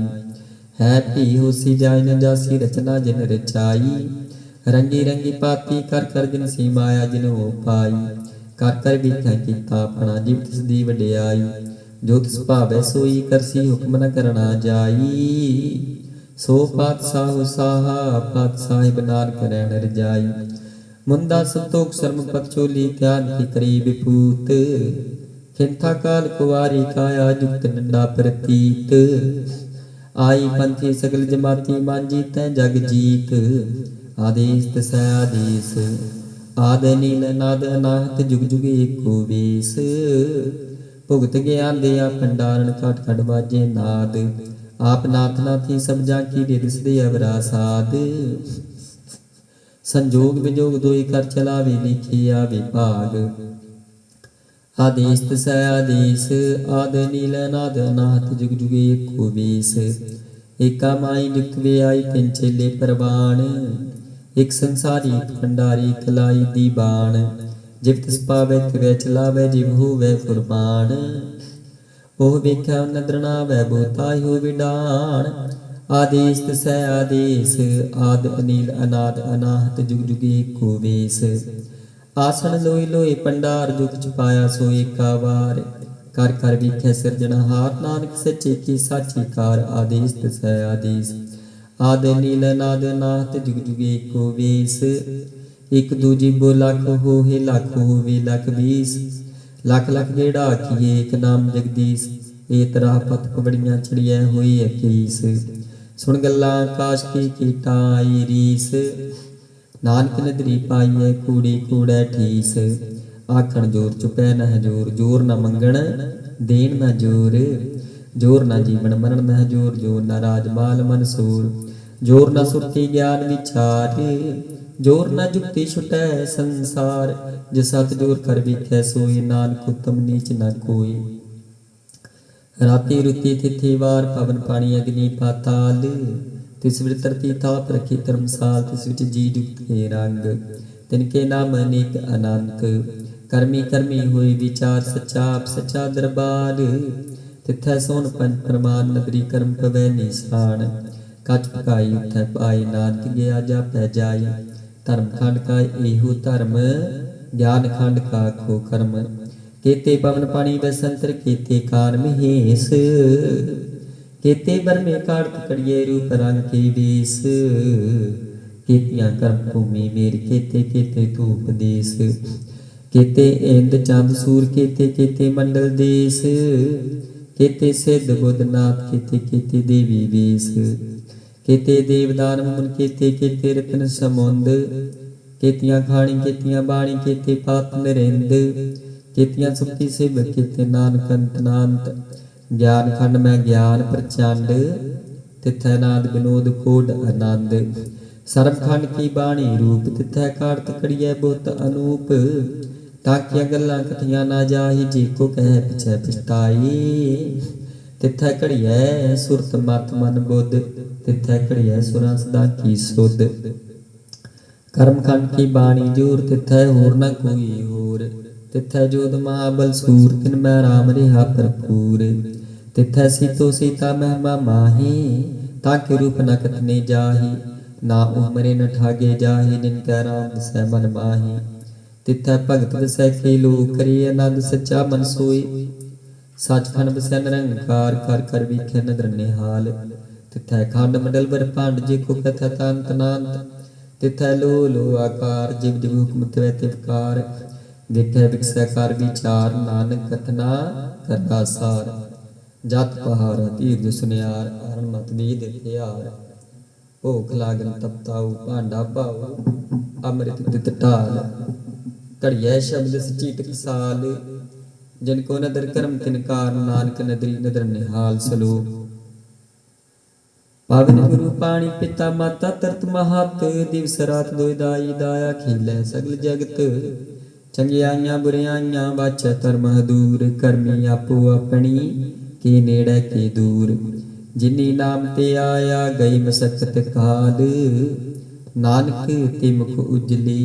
ਹੈ ਭੀ ਹੋਸੀ ਜਾਇ ਨ ਜਾਸੀ, ਰਚਨਾ ਜਿਨ ਰਚਾਈ। ਰੰਗੀ ਰੰਗੀ ਪਾਤੀ, ਕਰ ਕਰ ਜਿਨ ਸੀ ਮਾਇਆ ਜਿਨ ਹੋ ਪਾਈ। ਕਰ ਕਰ ਵਿਖੈ ਕੀਤਾ ਆਪਣਾ, ਜਿਵ ਤਿਸ ਦੀ ਵਡਿਆਈ। ਜੋ ਤਿਸ ਭਾਵੈ ਸੋਈ ਕਰਸੀ, ਹੁਕਮ ਨ ਕਰਣਾ ਜਾਈ। ਸੋ ਪਾਤਸ਼ਾਹ ਸਾਹਾ ਪਾਤ ਸਾਹਿਬ ਨਾਨਕ ਰਹਿਣ ਰਜਾਈ। ਮੁੰਦਾ ਸੰਤੋਖ ਸ਼ਰਮ ਪਤਚੋਲੀ ਧਿਆਨ ਕੀ ਕਰੀ ਵਿਪੂਤ। ਖਿੰਥਾ ਕਾਲ ਕੁਵਾਰੀ ਕਾਇਆ ਜੁਗਤ ਨੰਡਾ ਪ੍ਰਤੀਤ। ਆਈ ਪੰਥੀ ਸਗਲ ਜਮਾਤੀ ਮਾਂਜੀ ਤੈ ਜਗ ਜੀਤ। ਆਦੇਸ ਤਸੈ ਆਦੇਸ ਆਦ ਨੀਲ ਨਾਦ ਅਨਾਹਤ ਜੁਗ ਜੁਗ ਏਕੋ ਵੇਸ। ਭੁਗਤ ਗਿਆਨ ਦਿਆ ਭੰਡਾਰਨ ਘਟ ਘਟ ਬਾਜੇ ਨਾਦ। ਆਪ ਨਾਥ ਨਾਥੀ ਸਭ ਜਾ ਕੀ ਦੇ ਦਿਸਦੇ ਅਵਰਾ ਸਾਧ। ਸੰਜੋਗ ਵਿਜੋਗ ਦੋਈ ਕਰ ਚਲਾਵੇ ਲਿਖੀ ਆਵੇ ਭਾਗ। ਆਦੇਸ ਤਸੈ ਆਦੇਸ ਆਦ ਨੀਲ ਨਾਦ ਅਨਾਹਤ ਜੁਗ ਜੁਗ ਏਕੋ ਵੇਸ। ਏਕਾ ਮਾਈ ਜੁਗਤ ਵੇ ਆਈ ਤਿੰਨ ਚੇਲੇ ਪ੍ਰਵਾਨ। ਇਕ ਸੰਸਾਰੀ ਭੰਡਾਰੀ ਕਲਾਈ ਦੀ ਬਾਣ। ਜਿਵ ਤਿਸ ਪਾਵੈ ਤਿਵੈ ਚਲਾਵੈ ਜਿਵ ਹੋਵੈ ਕੁਰਬਾਨ। ਉਹ ਵੇਖਿਆ ਨਦਰਣਾ ਵੈ ਬੋਤਾਈ ਹੋ ਵਿਡਾਣ। ਆਦੇਸ ਤਸੈ ਆਦੇਸ ਆਦ ਅਨੀਲ ਅਨਾਦ ਅਨਾਹਤ ਜੁਗ ਜੁਗ ਏਕੋ ਵੇਸ। ਆਸਣ ਲੋਈ ਲੋਈ ਭੰਡਾਰ ਜੁਗ ਛੁਪਾਇਆ ਸੋ ਏਕਾ ਵਾਰ। ਕਰ ਕਰ ਵੇਖੈ ਸਿਰਜਣਹਾਰ ਨਾਨਕ ਸੱਚੇ ਕੀ ਸਾਚੀ ਕਾਰ। ਆਦੇਸ ਤਸੈ ਆਦੇਸ ਆਦ ਨੀਲ ਨਾਦ ਅਨਾਹਤ ਜੁਗ ਜੁਗ ਏਕੋ ਵੇਸ। ਇਕ ਦੂਜੀ ਬੋ ਲੱਖ ਹੋਏ ਲੱਖ ਹੋਵੇ ਲੱਖ 20। ਲੱਖ ਲੱਖ ਗੇੜਾ ਆਖੀਏ ਇਕ ਨਾਮ ਜਗਦੀਸ਼। ਏ ਤਰਾ ਪਤ ਪਵੜੀਆਂ ਚੜੀਐ ਹੋਈ 21। ਸੁਣ ਗੱਲਾਂ ਆਕਾਸ਼ ਕੀ ਕੀਟਾ ਆਈ ਰੀਸ। ਨਾਨਕ ਨਦਰੀ ਪਾਈਐ ਕੂੜੀ ਕੂੜੈ ਠੀਸ। ਆਖਣ ਜੋਰ ਚੁਪੈ ਨਾ ਹਜੂਰ ਜੋਰ ਨਾ ਮੰਗਣ ਦੇਣ ਨਾ ਜੋਰ। ਜੋਰ ਨਾ ਜੀਵਨ ਮਰਨ ਨਾ ਹਜੂਰ ਜੋਰ ਨਾ ਰਾਜ ਮਾਲ ਮਨਸੂਰ। ਜੋਰ ਨਾ ਸੁਰਤੀ ਗਿਆਨ ਵਿਚਾਰ ਜੋਰ ਨਾ ਜੁਗਤੀ ਛੁਟੈ ਸੰਸਾਰ। ਜੇ ਸਤ ਜੋਰ ਕਰ ਵੇਖੈ ਸੋਈ ਨਾਨਕ ਉਤਮ ਨੀਚ ਨਾ ਕੋਈ। ਰਾਤੀ ਰੁਤੀ ਤਿਥੀ ਵਾਰ ਪਵਨ ਪਾਣੀ ਅਗਨੀ ਪਾਤਾਲ। ਤਿਸ ਵਿੱਚ ਧਰਤੀ ਥਾਪ ਰਖੀ ਧਰਮਸਾਲ। ਤਿਸ ਵਿੱਚ ਜੀ ਜੁਗਤ ਕੇ ਰੰਗ ਤਿਨ ਕੇ ਨਾਮ ਅਨੇਕ ਅਨੰਤ। ਕਰਮੀ ਕਰਮੀ ਹੋਈ ਵਿਚਾਰ ਸੱਚਾ ਆਪ ਸੱਚਾ ਦਰਬਾਰ। ਤਿਥੈ ਸੋਨ ਪੰਜ ਪ੍ਰਮਾਨ ਨਦਰੀ ਕਰਮ ਪਵੈ ਨਿਸ਼ਾਨ। ਕਛ ਪਕਾਈ ਉਠੈ ਪਾਈ ਨਾਨਕ ਗਿਆ ਜਾਪੈ ਜਾਈ। ਧਰਮ ਖੰਡ ਕਾ ਇਹੋ ਧਰਮ ਗਿਆਨ ਖੰਡ ਕਾ ਖੋ ਕਰਮ। केते पवन पानी वसंतर केते कान महेश। केते बरमे कार्त कड़िए रूप रंग के वेश। केतियां कर्म भूमि मेर केते केते धूप देश। केते इंद चांद सूर केते केते मंडल देश। केते सिद्ध बुद्धनाथ केते केते देवी वेश। केते देवदान मुन केते केते रत्न समुंद। केतियां खाणी केतियां बाणी केते पात नरिंद। केतियां सुखी सिभ केते नानक अंत नांत। ज्ञान खंड में ज्ञान प्रचंड तिथै नाद विनोद कोड आनंद। सर्व खंड की बाणी रूप तिथै कार्त कड़िए बुत अनूप। ताकिया गल्लां कथियां ना जाही जी को कह पिछै पछताई। तिथै कड़िए सुरत मत मन बुध तिथै कड़िए सुरां सदा की सुध। कर्म खंड की बाणी जोर तिथै होर न कोई होर। तिथै जोध महाबल सूर तिन मैं राम रिहा भरपूर। तिथै सीतो सीता महिमा माही ताके रूप न कथने जाही। ना उमरे न ठागे जाही जिनकै राम दसै मन माही। तिथै भगत वसै के लोक करिए आनंद सच्चा मन सोई। सचखंड वसै निरंकार कर कर वीखै नदर निहाल। तिथै खंड मंडल ब्रह्मांड जे को कथै तंत नांत। तिथै लो लो आकार जिव जिव हुक्म तिवै तिवकार। विखै विकसै कर विचार नानक कथना करदा सार। जत पहारा तीर्थ सुनियार हरण मत बीद त्यार। भूख लागन तपताऊ भांडा पाओ अमृत तित ढाल। घड़िया शब्द सचीत साल जिनको नदर कर्म तिनकार। नानक नदरी नदर निहाल सलोक। पावन गुरु पाणी पिता माता तरत महत। दिवस रात दोय दाई दाया खिलै सगल जगत। चंगियाइयां बुरियाइयां वाचै धर्म दूर। करमी आपो अपनी के नेड़े के दूर। जिनी नाम ते आया गई मसकत काल। नानक ते मुख उजली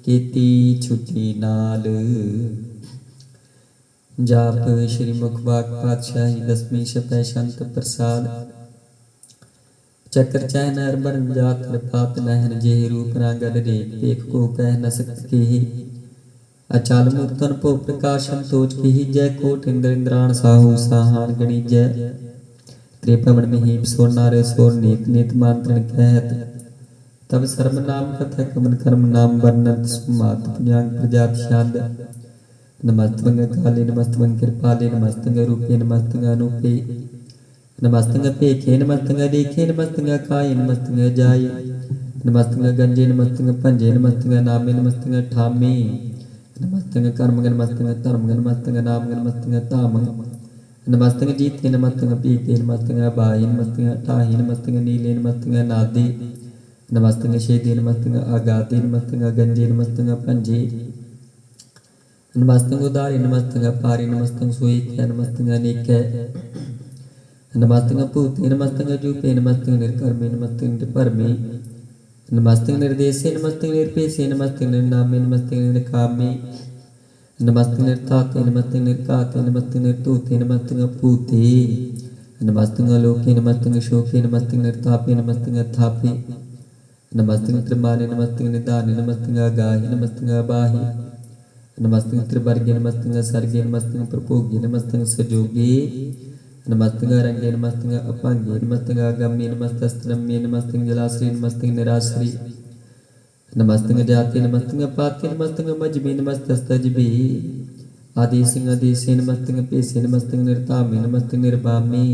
केती छुटी नाल। जाप श्री मुखवाक पातशाही दसवीं शपै शंत प्रसाद। चक्र चैन हर बरन जात पात नहन जे रूप रांगल रेख पेख को कह न सकते। अचल मूर्तन भो प्रकाशन तोज की जय कोट इंद्र इंद्राण साहू साहान गणिजय। त्रिभुवन महीप सोर नारे सोर नीत नीत मांत्रण कहत तब सर्व नाम कथय कमन कर्म नाम वर्णत सुमात पुण्यांग प्रजात छांद नमस्तंग काले नमस्तंग कृपाले नमस्तंग रूपे नमस्तंग अनूपे नमस्तंग पेखे नमस्तंग देखे नमस्तंग काय नमस्तंग जाय नमस्तंग गंजे नमस्तंग पंजे नमस्तंग नामे नमस्तंग ठामे नमस्तंग कर्म नमस्तंग धर्म नमस्तंग नाम नमस्तंग ताम नमस्तंग जीते नमस्तंग पीते नमस्तंग बाहि नमस्तंग ठाहि नमस्तंग नीले नमस्तंग नादे नमस्तंग शेदे नमस्तंग आगाते नमस्तंग गंजे नमस्तंग पंजे नमस्तंग उदारी नमस्तंग पारी नमस्तंग सोईकै नमस्तंग अनेकै नमस्तंग भूते नमस्तंग जूपे नमस्तंग निर्कर्मे नमस्तंग निरपरमे नमस्तंग निर्देशे नमस्तंग निरपेशे नमस्तंग निर्नामे नमस्तंग निर्कामे नमस्तंग निर्ताते नमस्तंग निर्काते नमस्तंग निर्तूते नमस्तंग पूते नमस्तंग लोके नमस्तंग शोके नमस्तंग निर्तापे नमस्तंग थापे नमस्तंग त्रिमाने नमस्तंग निदाने नमस्तंग अगाहि नमस्तंग अबाहि नमस्तंग त्रिवर्गे नमस्तंग सर्गे नमस्तंग प्रभोगे नमस्तंग सजोगे नमस्तंग रंगे नमस्तंग अपांगे नमस्तंग अगम्य नमस्तस्त्रम्य नमस्तंग जलाश्री नमस्तंग निराश्री नमस्तंग जाते नमस्तंग पाते नमस्तंग मजबे नमस्तस्तजबे आदेशंग आदेशे नमस्तंग पेशे नमस्तंग निर्तामे नमस्तंग निर्बामे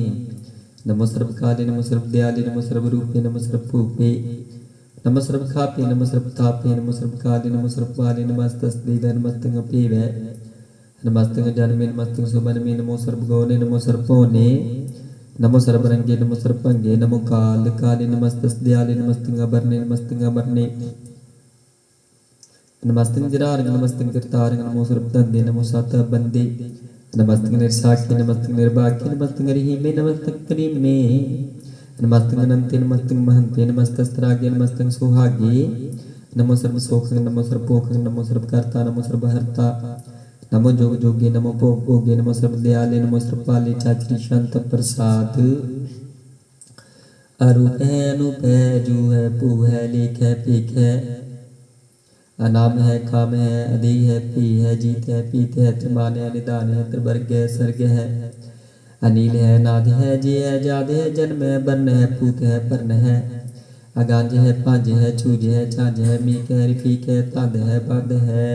नमो सर्वकाले नमो सर्वदयाले नमो सर्वरूपे नमो सर्वभूपे नमो सर्वखापे नमो सर्वतापे नमो सर्वकाले नमो सर्वपाले नमस्तस्देव नमस्तंग पेवै नमस्तंग जन्मे नमस्तंग सुबनमे नमो सर्वगौने नमो सर्वपौने नमो सर्वरंगे नमो सर्वभंगे नमो काल काले नमस्तस्दयाले नमस्तंग अबरने नमस्तंग अबरने नमस्तंग जरारंग नमस्तंग करतारंग नमो सर्वधंदे नमो सात बंदे नमस्तंग निर्साखे नमस्तंग निर्भाग्य नमस्तंग रहीमे नमस्तंग करीमे नमस्तंग अनंते नमस्तंग महंते नमस्तस्त्रागे नमस्तंग सुहागे नमो सर्व सोखंग नमो सर्व पोखंग नमो सर्व कर्ता नमो सर्व हर्ता नमो जोग जोगे नमो भोग भोगे नमो सर्व दयाले नमो सर्व पाले चाचरी शांत प्रसाद अरूप है अनूप है जू है पू है लेख है पीख है अनाम है काम है अधेय है पी है जीत है पीत है त्रिमान है निदान है त्रिवर्ग है सर्ग है अनिल है नाद है जे है जाद है जन्म है बर्ण है पूत है पर्ण है अगांज है पांज है छूज है छांज है मीक है रिफीक है तंद है बद है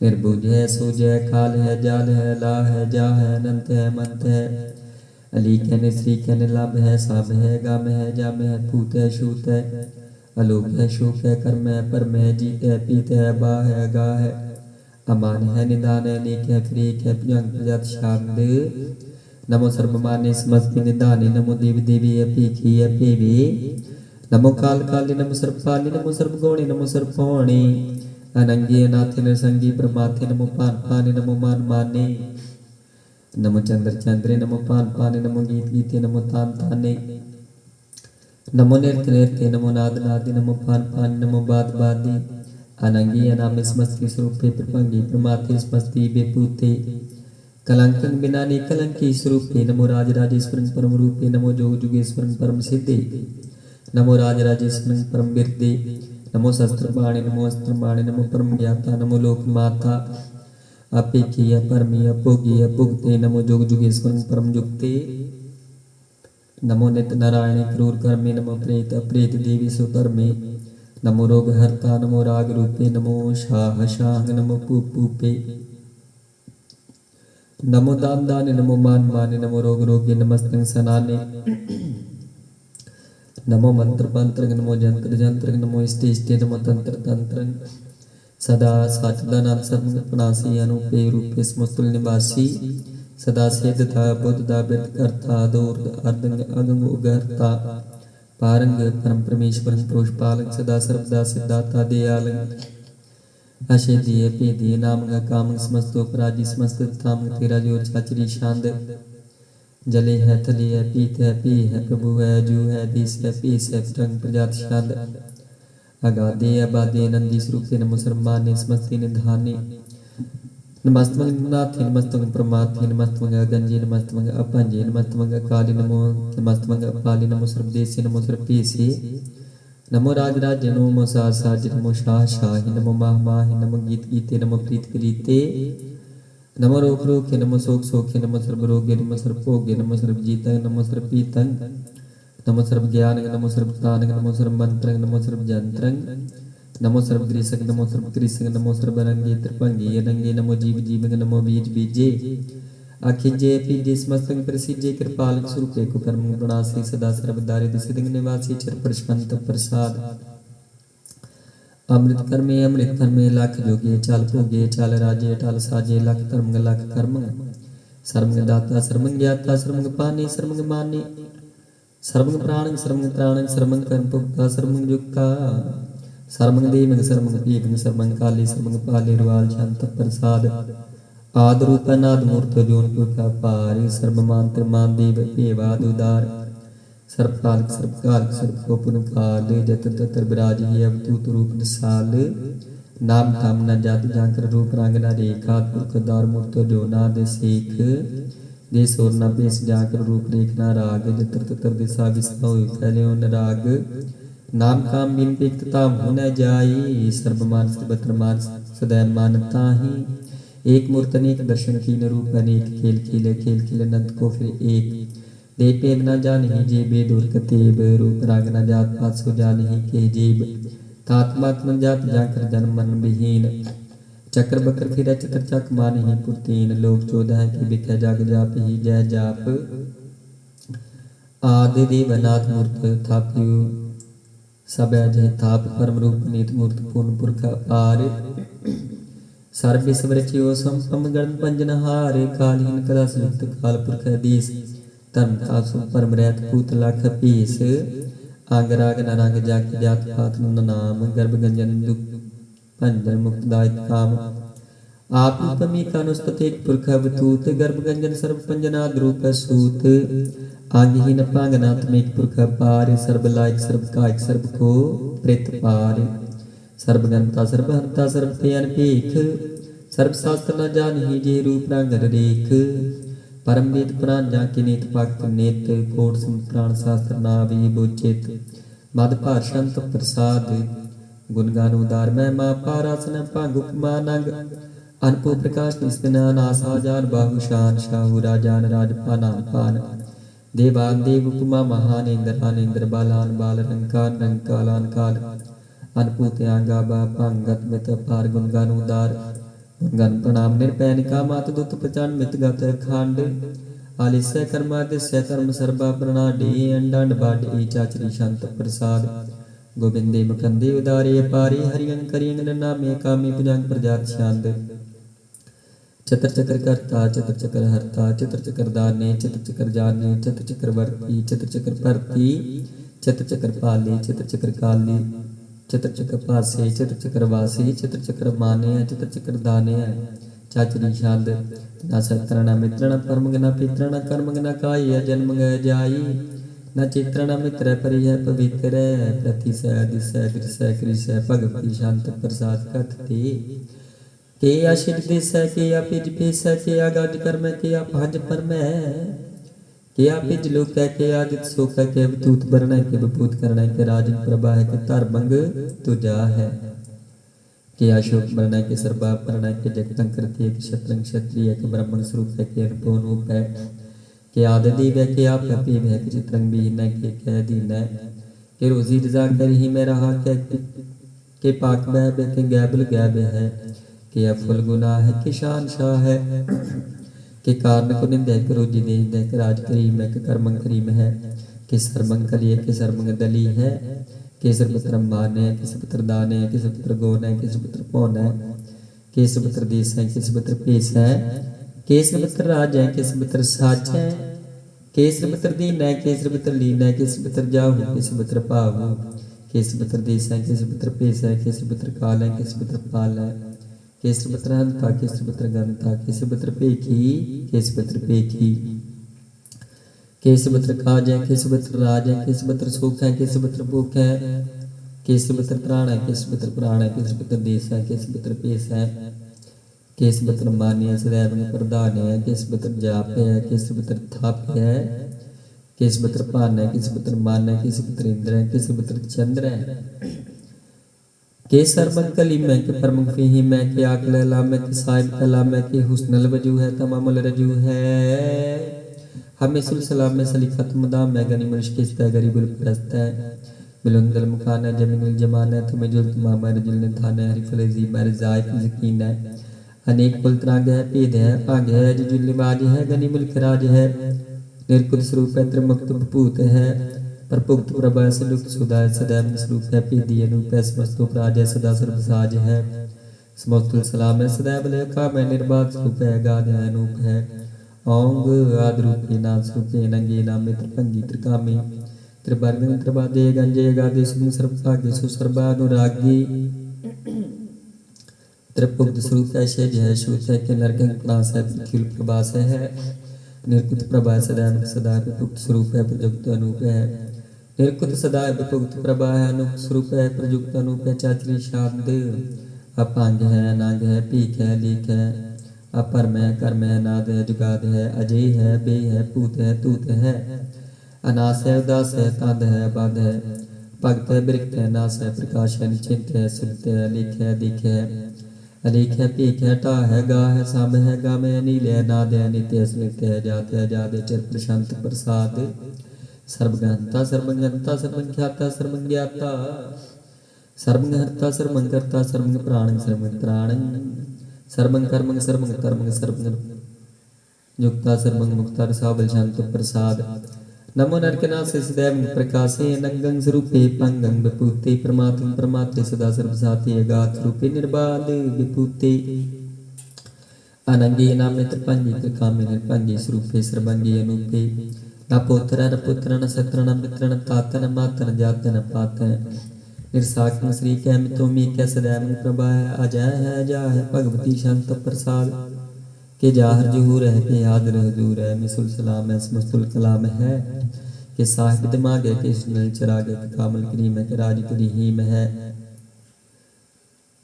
निर्भुज है सूज है काल है जाल है ला है जा है अनंत है मंत है अलीक है निश्रीक है निलाभ है साभ है गाम है जाम है पूत है शूत है अलोक है शोक है कर्म है परम है जीत है पीत है बा है गा है अमान है निदान है नीक है फ्रीक है प्रियंक प्रजात शांद नमो सर्वमान्य समस्ति निदाने नमो देवी देवी है पीखी है पेवी नमो काल काले नमो सर्वपाले नमो सर्वगौणे नमो सर्वपौणे अनंगे नाथे नरसंगी प्रमाथे नमो पान पाने नमो मान माने नमो चंद्र चंद्रे नमो पान पाने नमो गीत गीते नमो तान ताने नमो नृत्य नृत्य नमो नाद नादि नमो पान पान नमो बाद बादी अनंगी अनामे समस्ति स्वरूपे प्रपंगी प्रमाथे समस्ति बेपूते कलंकं बिना निकलंकी स्वरूपे नमो राज राजेश्वरं परम रूपे नमो जोग जुगेश्वरं परम सिद्धे नमो राज राजेश्वरं परम बिरदे नमो शस्त्रपाणि नमो अस्त्रपाणि नमो परम ज्ञाता नमो लोक माता अपेखी अपरमी अपोगी अपुगते नमो जोग जुगेश्वरं परम जुक्ते नमो नित्य नारायण क्रूर कर्मे नमो प्रेत अप्रेत देवी सुधर्मे नमो रोग हरता नमो राग रूपे नमो शाह शाह नमो पूपे नमो दान दाने नमो मान माने नमो रोग रोगे नमस्तंग सनाने नमो मंत्र मंत्र नमो जंत्र जंत्र नमो इष्टे इष्टे नमो तंत्र तंत्र सदा साचदानंद सर्वनाशी अनुपे रूपे स्मस्तुल निवासी सदा सिद्धता बुद्धता बिरत करता दूर अर्धंग अगंग उगहर्ता पारंग परम परमेश्वरं पुरुषपालक सदा सर्वदा सिद्धाता दयालंग अशेदीय पेदीय नामंग कामंग समस्तो पराजी समस्त तामंग तेरा जो चाचरी शांद जले है थली है पीत है पी है प्रभु है जू है देश है पीस है रंग प्रजात शांद अगाधे अबाधे नंदी स्वरूपे नमो सर्वमान्य समस्ति निधाने नमस्तमंग नाथे नमस्तमंग प्रमाथे नमस्तमंग गंजे नमस्तमंग अपंजे नमस्तमंग काली नमो नमस्तमंग अपाली नमो सर्वदेशी नमो सर्वपेशी नमो राज राज नमो साज साज नमो शाह शाही नमो माह माही नमो गीत गीते नमो प्रीत प्रीते नमो रोग रोगे नमो शोक शोके नमो सर्व रोगे नमो सर्व भोगे नमो सर्व जीतंग नमो सर्व पीतंग नमो सर्व ज्ञान नमो सर्व तान नमो सर्व मंत्र नमो सर्व जंत्र नमो सर्व ग्रीसक नमो सर्व कृषक नमो सर्व रंगे त्रिभंगी अनंगे नमो जीव जीवंग नमो बीज बीजे अखिजे पीजे समस्तंग प्रसिजे कृपाल स्वरूपे कुकर्म गुणासी सदा सर्वदारि सिद्धंग निवासी चर प्रशांत प्रसाद अमृत कर्मे लख जोगे चाल भोगे चाल राजे टाल साजे लख धर्म लख कर्म सर्वंग दाता सर्वंग ज्ञाता सर्वंग पाने सर्वंग माने सर्वंग प्राणंग सर्वंग त्राणंग सर्वंग कर्म भुक्ता सर्वंग युक्ता सर्वंग देवंग सर्वंग पीवंग सर्वंग काले सर्वंग पाले रुआल शांत प्रसाद आद रूप अनाद मूर्त जोन पुरखा पार सर्व मांत्र मान देव पेवाद उदार सर्वकालिक सर्वकालिक सर्वपुन काल जत्र तत्र विराज ही अवतूत रूप निसाल नाम धाम न जात जाकर रूप रंग न रेखा पुरख दार मूर्त जो नाद सेख देश और न पेश जाकर रूप रेख न राग जत्र तत्र दिशा विस्मो फैल्यो न राग नाम काम बिन पिक्त ताम हो न जाई सर्वमान सर्वत्र मान सदैव मानता ही एक मूर्त अनेक दर्शन कीन रूप अनेक खेल खेल अनंत को फिर एक देख भेद न जानिहि जे बेदूर कतेब रूप राग न जात पात सो जानिहि के जेब तात्मात्म जात जाकर जन्म मन विहीन चक्र बकर फिर चतर चक मानिहि पुरतीन लोक चौदह की बिख जग जाप ही जय जाप आदि देवनाथ मूर्त थाप्यु सब अजय थाप परम रूप नीत मूर्त पूर्ण पुरख अपार सर्व विस्मृत्यो संपम गण पंजनहार कालीन कदा संयुक्त काल पुरख देश धर्म तासु परम रहत पूत लख पीस अंग राग नरंग जात जात पात नाम गर्भ गंजन दुख भंजन मुक्तदायक काम आप रूपमी कानुस्तुत एक पुरख अवतूत गर्भ गंजन सर्व पंजना द्रूप सूत आंगहीन पांगनात्मिक पुरख पार सर्व लायक सर्व कायक सर्व को प्रेत पार सर्व गंता सर्व हंता सर्व पे अनपेख सर्व शास्त्र न जानिहि जे रूप रंग रेख परम वेद पुराण जाके नेत भक्त नेत कोट प्राण शास्त्र नाभि बोचित मद भार संत प्रसाद गुणगान उदार महिमा पारासन भंग उपमा नंग अनपो प्रकाश निस्पनान आसा जान बाहु शान शाहु राजान राजपानान पान देवान देव उपमा महान इंद्र बालान बाल रंकान रंकालान काल अनपुत आंगा बा भंगत मित पार गुणगान उदार गण प्रणाम निर्पैनिका मात दुत प्रचंड मित गत खंड आलिस्य कर्मा दिस्य कर्म सर्वा प्रणाडे अंडांड बाट चाचरी शांत प्रसाद गोविंदे मुकंदे उदारे पारे हरियं करियं नामे कामी पुजंग प्रजात शांत चतर चक्र करता चतर चक्र हरता चतर चक्र दाने चतर चक्र जाने चतर चक्र वर्ती चतर चक्र भरती चतर चक्र पाले चतर चक्र काले चतर चक्र पासे चतर चक्र वासे चतर चक्र माने चतर चक्र दाने चाचरी शांद न सत्रन मित्रन परमग न पितरन कर्मग न काय जन्म जाई न चित्रन मित्र परिह पवित्र प्रतिसय दिसय दृसय कृसय भगवती शांत प्रसाद कथते के आशिक दिसय के अपिज पेसय के आगाज कर्म के अपहज परमै के आपिज लोक के आदित सोक के अवतूत वर्ण के विभूत कर्ण के राजन प्रभा है के धर्मंग तुजा है के अशोक वर्ण के सर्वा वर्ण के जगतंग कृति एक क्षत्रंग क्षत्रिय के ब्राह्मण स्वरूप है के अनूप है के आदि देव है के आप पे है के चित्रंग बीन है के कह दीन है के रोजी रजा कर ही में रहा के पाक बैब के गैबल गैब है के अफुल गुना है के शान शाह है के कारण को निंदय करो जिने राज करीम है के कर्मंग करीम है के सर्वंग कलिय के सर्वंग दली है के सर्वत्र मान है के सर्वत्र दान है के सर्वत्र गौन है के सर्वत्र पौन है के सर्वत्र देश है के सर्वत्र पेश है के सर्वत्र राज है के सर्वत्र साज है के सर्वत्र दीन है के सर्वत्र लीन है के सर्वत्र जाहु के सर्वत्र पाहु के सर्वत्र देश है के सर्वत्र पेश है के सर्वत्र काल है के सर्वत्र पाल है केसरपत्र हंता केसरपत्र गंता केसरपत्र पेखी केसरपत्र पेखी केसरपत्र काज है केसरपत्र राज है केसरपत्र सुख है केसरपत्र भूख है केसरपत्र प्राण है केसरपत्र प्राण है केसरपत्र देश है केसरपत्र पेश है केसरपत्र मान्य सदैव प्रधान है केसरपत्र जाप है केसरपत्र थाप है केसरपत्र पान है केसरपत्र मान है केसरपत्र इंद्र है केसरपत्र चंद्र है के सरबन कली मैं के परम फीही मैं के आग लैला मैं के साहिब कला मैं के हुस्नल वजू है तमामुल रजू है हमें सुलसला में सलीफत मदाम मैं गनी मुश्किस्त है गरीबुल परस्त है बिलुंदल मुखाना जमीनुल जमान है तुम्हें जुल तमामा रजुल ने थाना है हरिफल जी मर जायफ यकीन है अनेक कुल त्राग है भेद है भाग है जुल निवाज है गनी मुल्क राज है निर्कुल स्वरूप है त्रिमुक्त भूत है परपुक्त प्रभा से लुप्त सुधा है सदैव स्वरूप है पेदी अनूप है समस्त उपराज है सदा सर्वसाज है समस्तुल सलाम है सदैव लेखा में निर्बाध स्वरूप है गाध है अनूप है औंग आद्रूपे नाम स्वरूपे नंगे नाम मित्र पंगी त्रिकामी त्रिवर्गन त्रिपादे गंजे गादे सुन सर्वभागे सुसर्वानुरागी त्रिपुक्त स्वरूप है शेज है शूत है कि नरगंग प्रास है त्रिखिल प्रभास है निर्कुत प्रभा सदा सदा विपुक्त स्वरूप है प्रजुक्त अनूप है निर्कुत सदा विपुक्त प्रभा है अनूप स्वरूप है प्रजुक्त अनूप है चाचरी शाब्द अपांग है अनांग है पीक है लीक है अपर है कर्म है नाद है जुगाद है अजय है बे है पूत है तूत है अनास है उदास है ताद है बाध है भक्त है बिरक्त है नास है प्रकाश है निश्चिंत है सुनत है अलिख है दिख है अलिख है पीक है टा है गा है साम है गा में नील है नाद है नित्य स्मृत है जात है जाद है चिर प्रशांत प्रसाद सर्वगहंता सर्वज्ञता सर्वख्याता सर्वज्ञाता सर्वहर्ता सर्वंकर्ता सर्वंग प्राण सर्वंग त्राण सर्वं कर्मं सर्वं कर्मं सर्वं युक्ता सर्वं मुक्ता रसावल शांत प्रसाद नमो नरकनासे सदैव प्रकाशे नंगं स्वरूपे पंगं विभूते प्रमातं प्रमाते सदा सर्वसाते अगाध रूपे निर्बाध विभूते अनंगे नामे त्रिपंजी त्रिकामे निर्पंजी स्वरूपे सर्वंगे अनूपे न पुत्र न पुत्र न सत्र न मित्र न तात न मात न जात न पात निर्साख श्री कैम तुमी कै सदैव प्रभा है अजय है जा है भगवती शांत प्रसाद के जाहर जहूर है के याद हजूर है मिसल सलाम है समस्तुल कलाम है के साहिब दिमाग है के सुनल चराग है कामल करीम है के राज करीम है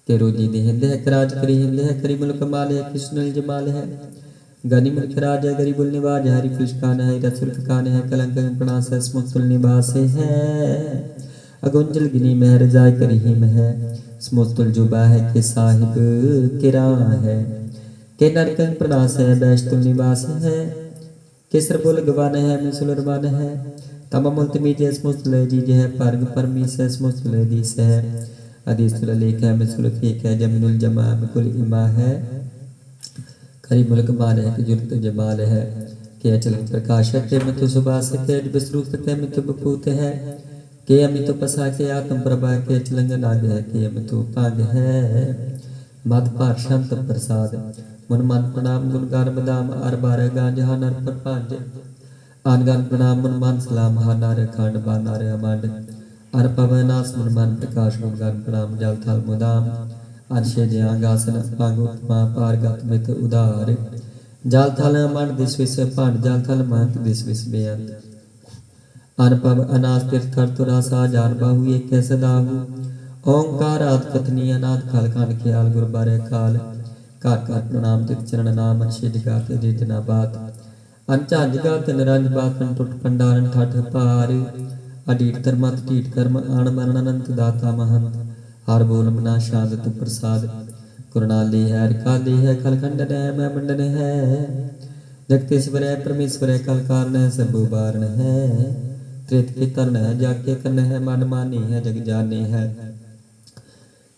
के रोजी देहिंद है के राज करीम है करीमुल कमाल है के सुनल जमाल है गनी मुल्क राज है गरीबुल निवाज है हरि फिशकान है रसुल खान है कलंक प्रणास है समस्तुल निवास है अगुंजल गिनी में रजाय करीम है समस्तुल जुबा है के साहिब किरा है के नरकंग प्रणास है बैशतुल निवास है के सरबुल गवान है मिसुलरवान है तमामुल तमीज है समस्तुल जीज है परग परमीस है समस्तुल हदीस है हदीसुल लेख है मिसुल फीक है जमीनुल जमा बिकुल इमा है करीमुल कमाल है कि जुर्त जमाल है के अचल प्रकाश है के मितु सुबास के बिसरूप के मितु बपूत है के अमित पसा के आत्म प्रभा के चलंग नाग है के अमित पाग है मद पार शांत प्रसाद मन मन प्रणाम गुणगान बदाम अर बार गांज हनर पर पांज आनगान प्रणाम मन मन सलाम हनार खंड बानार अमंड अर पवनास मन मन प्रकाश गुणगान प्रणाम जल थल मुदाम अंशे जयांगासन पांग उत्मा पार गत मित उदार जल थल अमंड दिस विस पांड जल थल महंत दिस विस बेअंत अनपव अनाथ तीर्थर तुरासा जान बाहु एक कैसे दाहु ओंकार आद कथनी अनाथ खाल खान ख्याल गुर बारे काल कार कार प्रणाम तित चरण नाम अंशे जगात जितना बात अंचा जगात निरंज बात टुट पंडारन ठाठ पार अडीट धर्मत टीट कर्म आण मरण अनंत दाता महंत हर बोल मना शांत प्रसाद कुरणाली है काली है खलखंडन है मैं मंडन है जगतीश्वर है परमेश्वर है कल कारण है सब बारण है त्रित के तरण है जाके कन है मन मानी है जग जाने है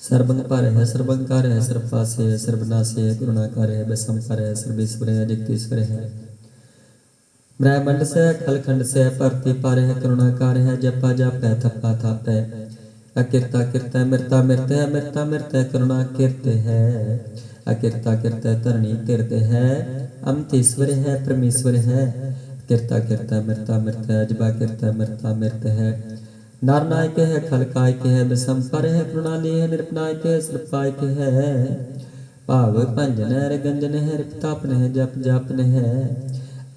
सर्वंग पर है सर्वंकार है सर्वपासे है सर्वनाशी है करुणाकार है बसंकर है सर्वेश्वर है जगतीश्वर है ब्रह्मांड से खलखंड से परति पर है करुणाकार है जपा जप है थपा थप है अकिरता किरता मृता मृत है मृता मृत है करुणा कीर्त है अकिरता किरता तरणी तीर्थ है अमतेश्वर है परमेश्वर है किरता किरता मृता मृत है अजबा किरता मृता मृत है नारनायक है खलकायक है विसंपर है कृणाली है निरपनायक है सिरपायक है भाव भंजन है रगंजन है रिपतापन है जप जापन है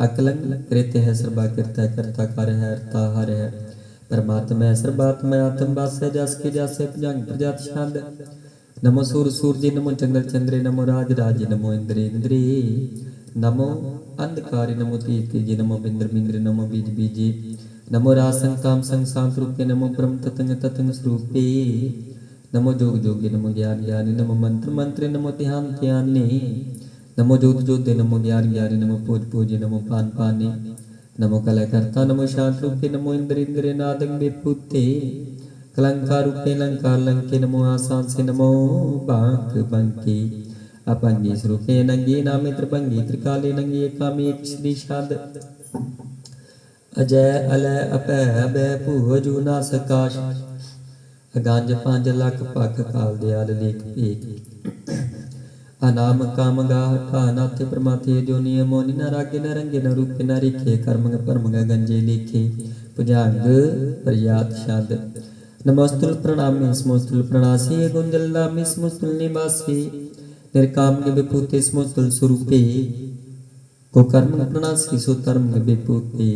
अकलंग कृत है सर्वा कृत है कर्ता कर है हरता हर है परमात्मा है सर्वात्मा आत्म वास है जस के जस भुजंग प्रजात छंद नमो सूर सूर्य नमो चंद्र चंद्रे नमो राज राज नमो इंद्र इंद्री नमो अंधकार नमो तेज तेज नमो बिंद्र बिंद्र नमो बीज बीजे नमो रासंग ताम संग शांत रूपे नमो ब्रह्म ततंग ततंग स्वरूपे नमो जोग जोगी नमो ज्ञान ज्ञानी नमो मंत्र मंत्री नमो ध्यान ध्यानी नमो जोत जोते नमो ज्ञान ज्ञानी नमो पूज पूज्य नमो पान पानी नमो कलयकर्ता नमो शांत रूपे नमो इंद्र इंद्र नादं विभूते कलंकार रूपे लंकार लंके नमो आसान से नमो बांक बंके अपंगी स्वरूपे नंगी नामे त्रिभंगी त्रिकाले नंगी एकामी श्री शाद अजय अलय अपै अभय भूवजू नासकाश अगंज पंज लख पख काल दयाल लेख भेख अनाम काम गाह ठा नाथे प्रमाथे जो नियमो न रागे न रंगे न रूपे न रिखे कर्मंग परमंग गंजे लेखे भुजंग प्रयात शब्द नमस्तुल प्रणामी समस्तुल प्रणासी गुंजल नामी समस्तुल निवासी निर्काम विभूते समस्तुल स्वरूपे को कर्म प्रणासी सो धर्म विभूते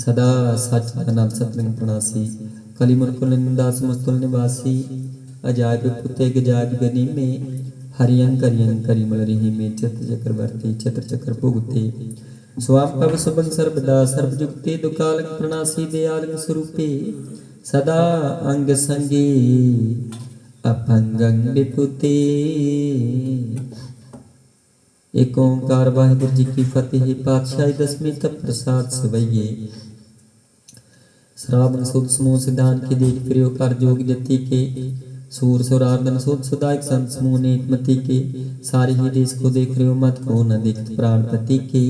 सदा सच नाम सतरंग प्रणासी कलिमुर कुल निंदा समस्तुल निवासी अजायब पुते गजाग गनी में हरियं करियं करिमल रही में चित्र चक्रवर्ती चित्र चक्र भुगते स्वाम पव सुबंग सर्वदा सर्वजुगते दुकाल प्रणासी दयाल स्वरूपे सदा अंग संगी अपंगं विपुते एक ओंकार वाहिगुरु जी की फतेह पातशाही दसवीं तप प्रसाद सवैये श्रावण सुद समूह सिद्धांत के देख प्रियो कर जोग जति के सूर सुरार्दन सुद सुदायक संत समूह नेतमति के सारे ही देश को देख रहे हो मत को न दिखत प्राणपति के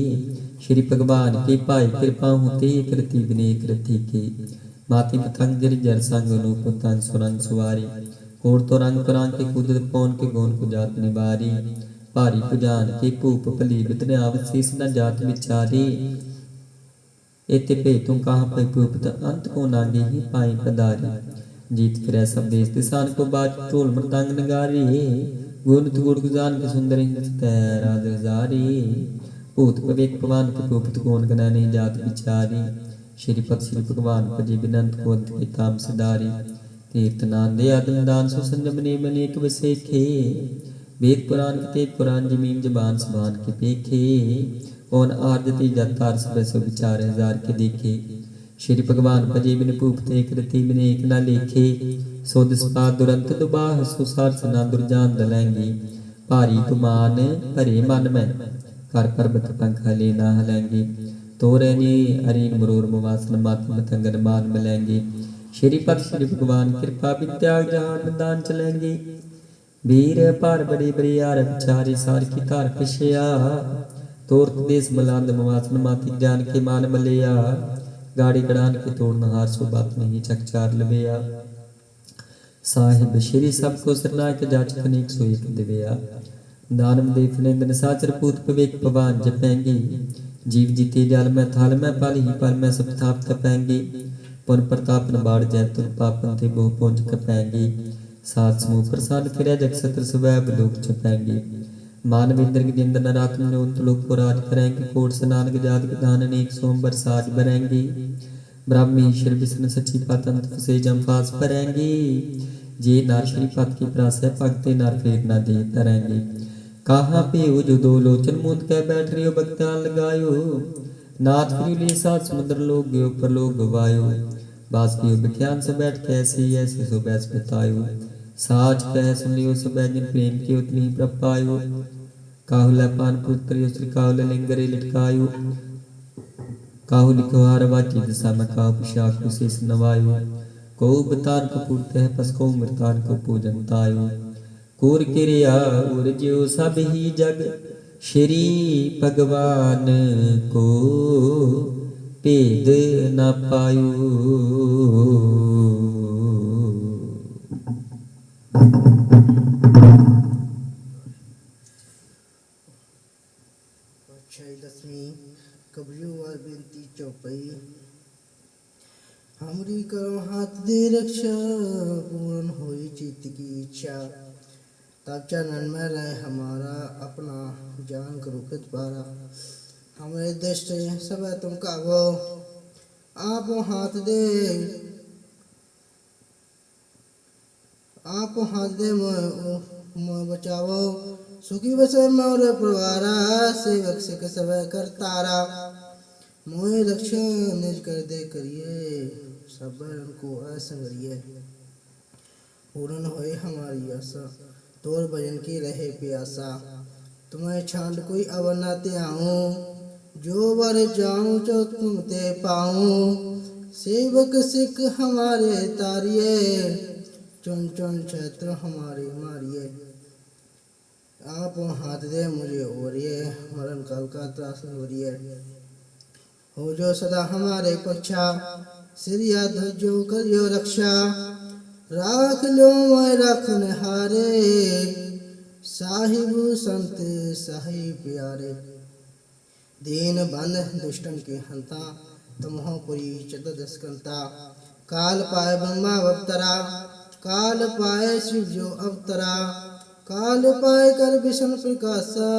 श्री भगवान के पाए कृपा होते कृति विनय कृति के माति पतंग जर जर संग अनूप तंग सुरंग सुवारी कोड़ तो रंग के कूद पौन के गौन को जात निवारी भारी पुजान के भूप भली बितने आवशीष न जात विचारी एते पे तुम कहाँ पे भूपत अंत को नागे ही पाई पदारी जीत फिर सब देश दिसान को बाज टोल मृतांग नगारी गुण गुड़ गुजान के सुंदर राज हजारी भूत पवेक पवन के भूपत कौन गना नहीं जात विचारी श्रीपद श्री भगवान पजे बिनंत को अंत के ताम सिदारी तीर्थ नांदे आदम दान सुसंजमने मनेक वसेखे वेद पुराण के कुरान जमीन जबान सबान के पेखे ओन आरजती जतार सब सो विचार हजार के देखे श्री भगवान भजे बिन भूपते कृति बिन एक न लेखे सो दिसपा दुरंत दुबाह सुसार सना दुर्जान दलेंगे भारी गुमान भरे मन में कर पर्वत पंख हले ना हलेंगे तोरे ने अरीन मरोर मुवासन मात मतंगन मान मिलेंगे श्रीपद श्री भगवान कृपा विद्या जहान दान चलेंगे वीर पार बड़े बड़े यार विचारी सार की तार पिछया तोर्त देश मलांद मवासन माती जान के मान मलिया गाड़ी गड़ान के तोड़न हार सो बात नहीं चकचार लबेया साहिब श्री सबको सरनायक जाचक अनेक सो एक दिव्या दानम देव निंदन साचर पूत पवेक पवान जपेंगे जीव जीते जल में थाल में पाली ही पर में सब थाप तपेंगे पुन प्रताप न बाढ़ जय तुर पापन थे बहु पुंज कपेंगे सात समूह प्रसाद फिर जग सत्र स्वैब लोक छपेंगे मानव इंद्र के जिंद नरात्म जोत लोक पुराज करेंगे कोट स्नान गजाद दान अनेक सोमबर साज भरेंगे ब्राह्मी ईश्वर विष्णु सच्ची पातंत से जमफास भरेंगे जे नार श्री पद की प्रासय भक्ते नार फेर ना दे तरेंगे कहाँ पे हो जो दो लोचन मुंद कह बैठ रही हो भक्तान लगायो नाथ फिर सात समुद्र लोग गयो पर लोग गवायो बास की विख्यान से बैठ कैसे ऐसे सो बैस बतायो साच कह सुन लियो सब जिन प्रेम के उतनी ही प्रपायो काहुल पान पुत्र श्री काहुल लिंगरे लटकायो काहु लिखो हार वाची दिशा में काहु पिशाक विशेष नवायो को बतान को पूर्त है पस को मृतान को पूजन तायो कोर किरिया उर ज्यो सब ही जग श्री भगवान को भेद न पायो। दसवीं कबियों और बिनती चौपाई हमरी करो हाथ दे रक्षा पूर्ण होई चित्त की इच्छा तब चरण में रहे हमारा अपना जान करो पारा हमारे दृष्ट सब तुम कागो आप हाथ दे मोह बचावो सुखी बसे मोर परिवारा सेवक सिख सब कर तारा मोह रक्षण निज कर दे करिए सब उनको असंगरिए पूर्ण होए हमारी आशा, तोर भजन की रहे प्यासा। तुम्हें छांड कोई अवर न ते आऊं, जो वर जाऊं जो तुम ते पाऊं। सेवक सिख हमारे तारिये, चुन चुन क्षेत्र हमारे मारिये। आप हाथ दे मुझे ओरिए, मरण काल का त्रास निवरिए। हो जो सदा हमारे पक्षा, सिरिया ध्वजो करियो रक्षा। राख लो मैं राखन हारे, साहिब संत साहिब प्यारे। दीन बंध दुष्टन के हंता, तुम हो पुरी चतुर्दशकंता। काल पाए ब्रह्मा अवतरा, काल पाए शिव जो अवतरा। काल पाए कर विष्णु प्रकाशा,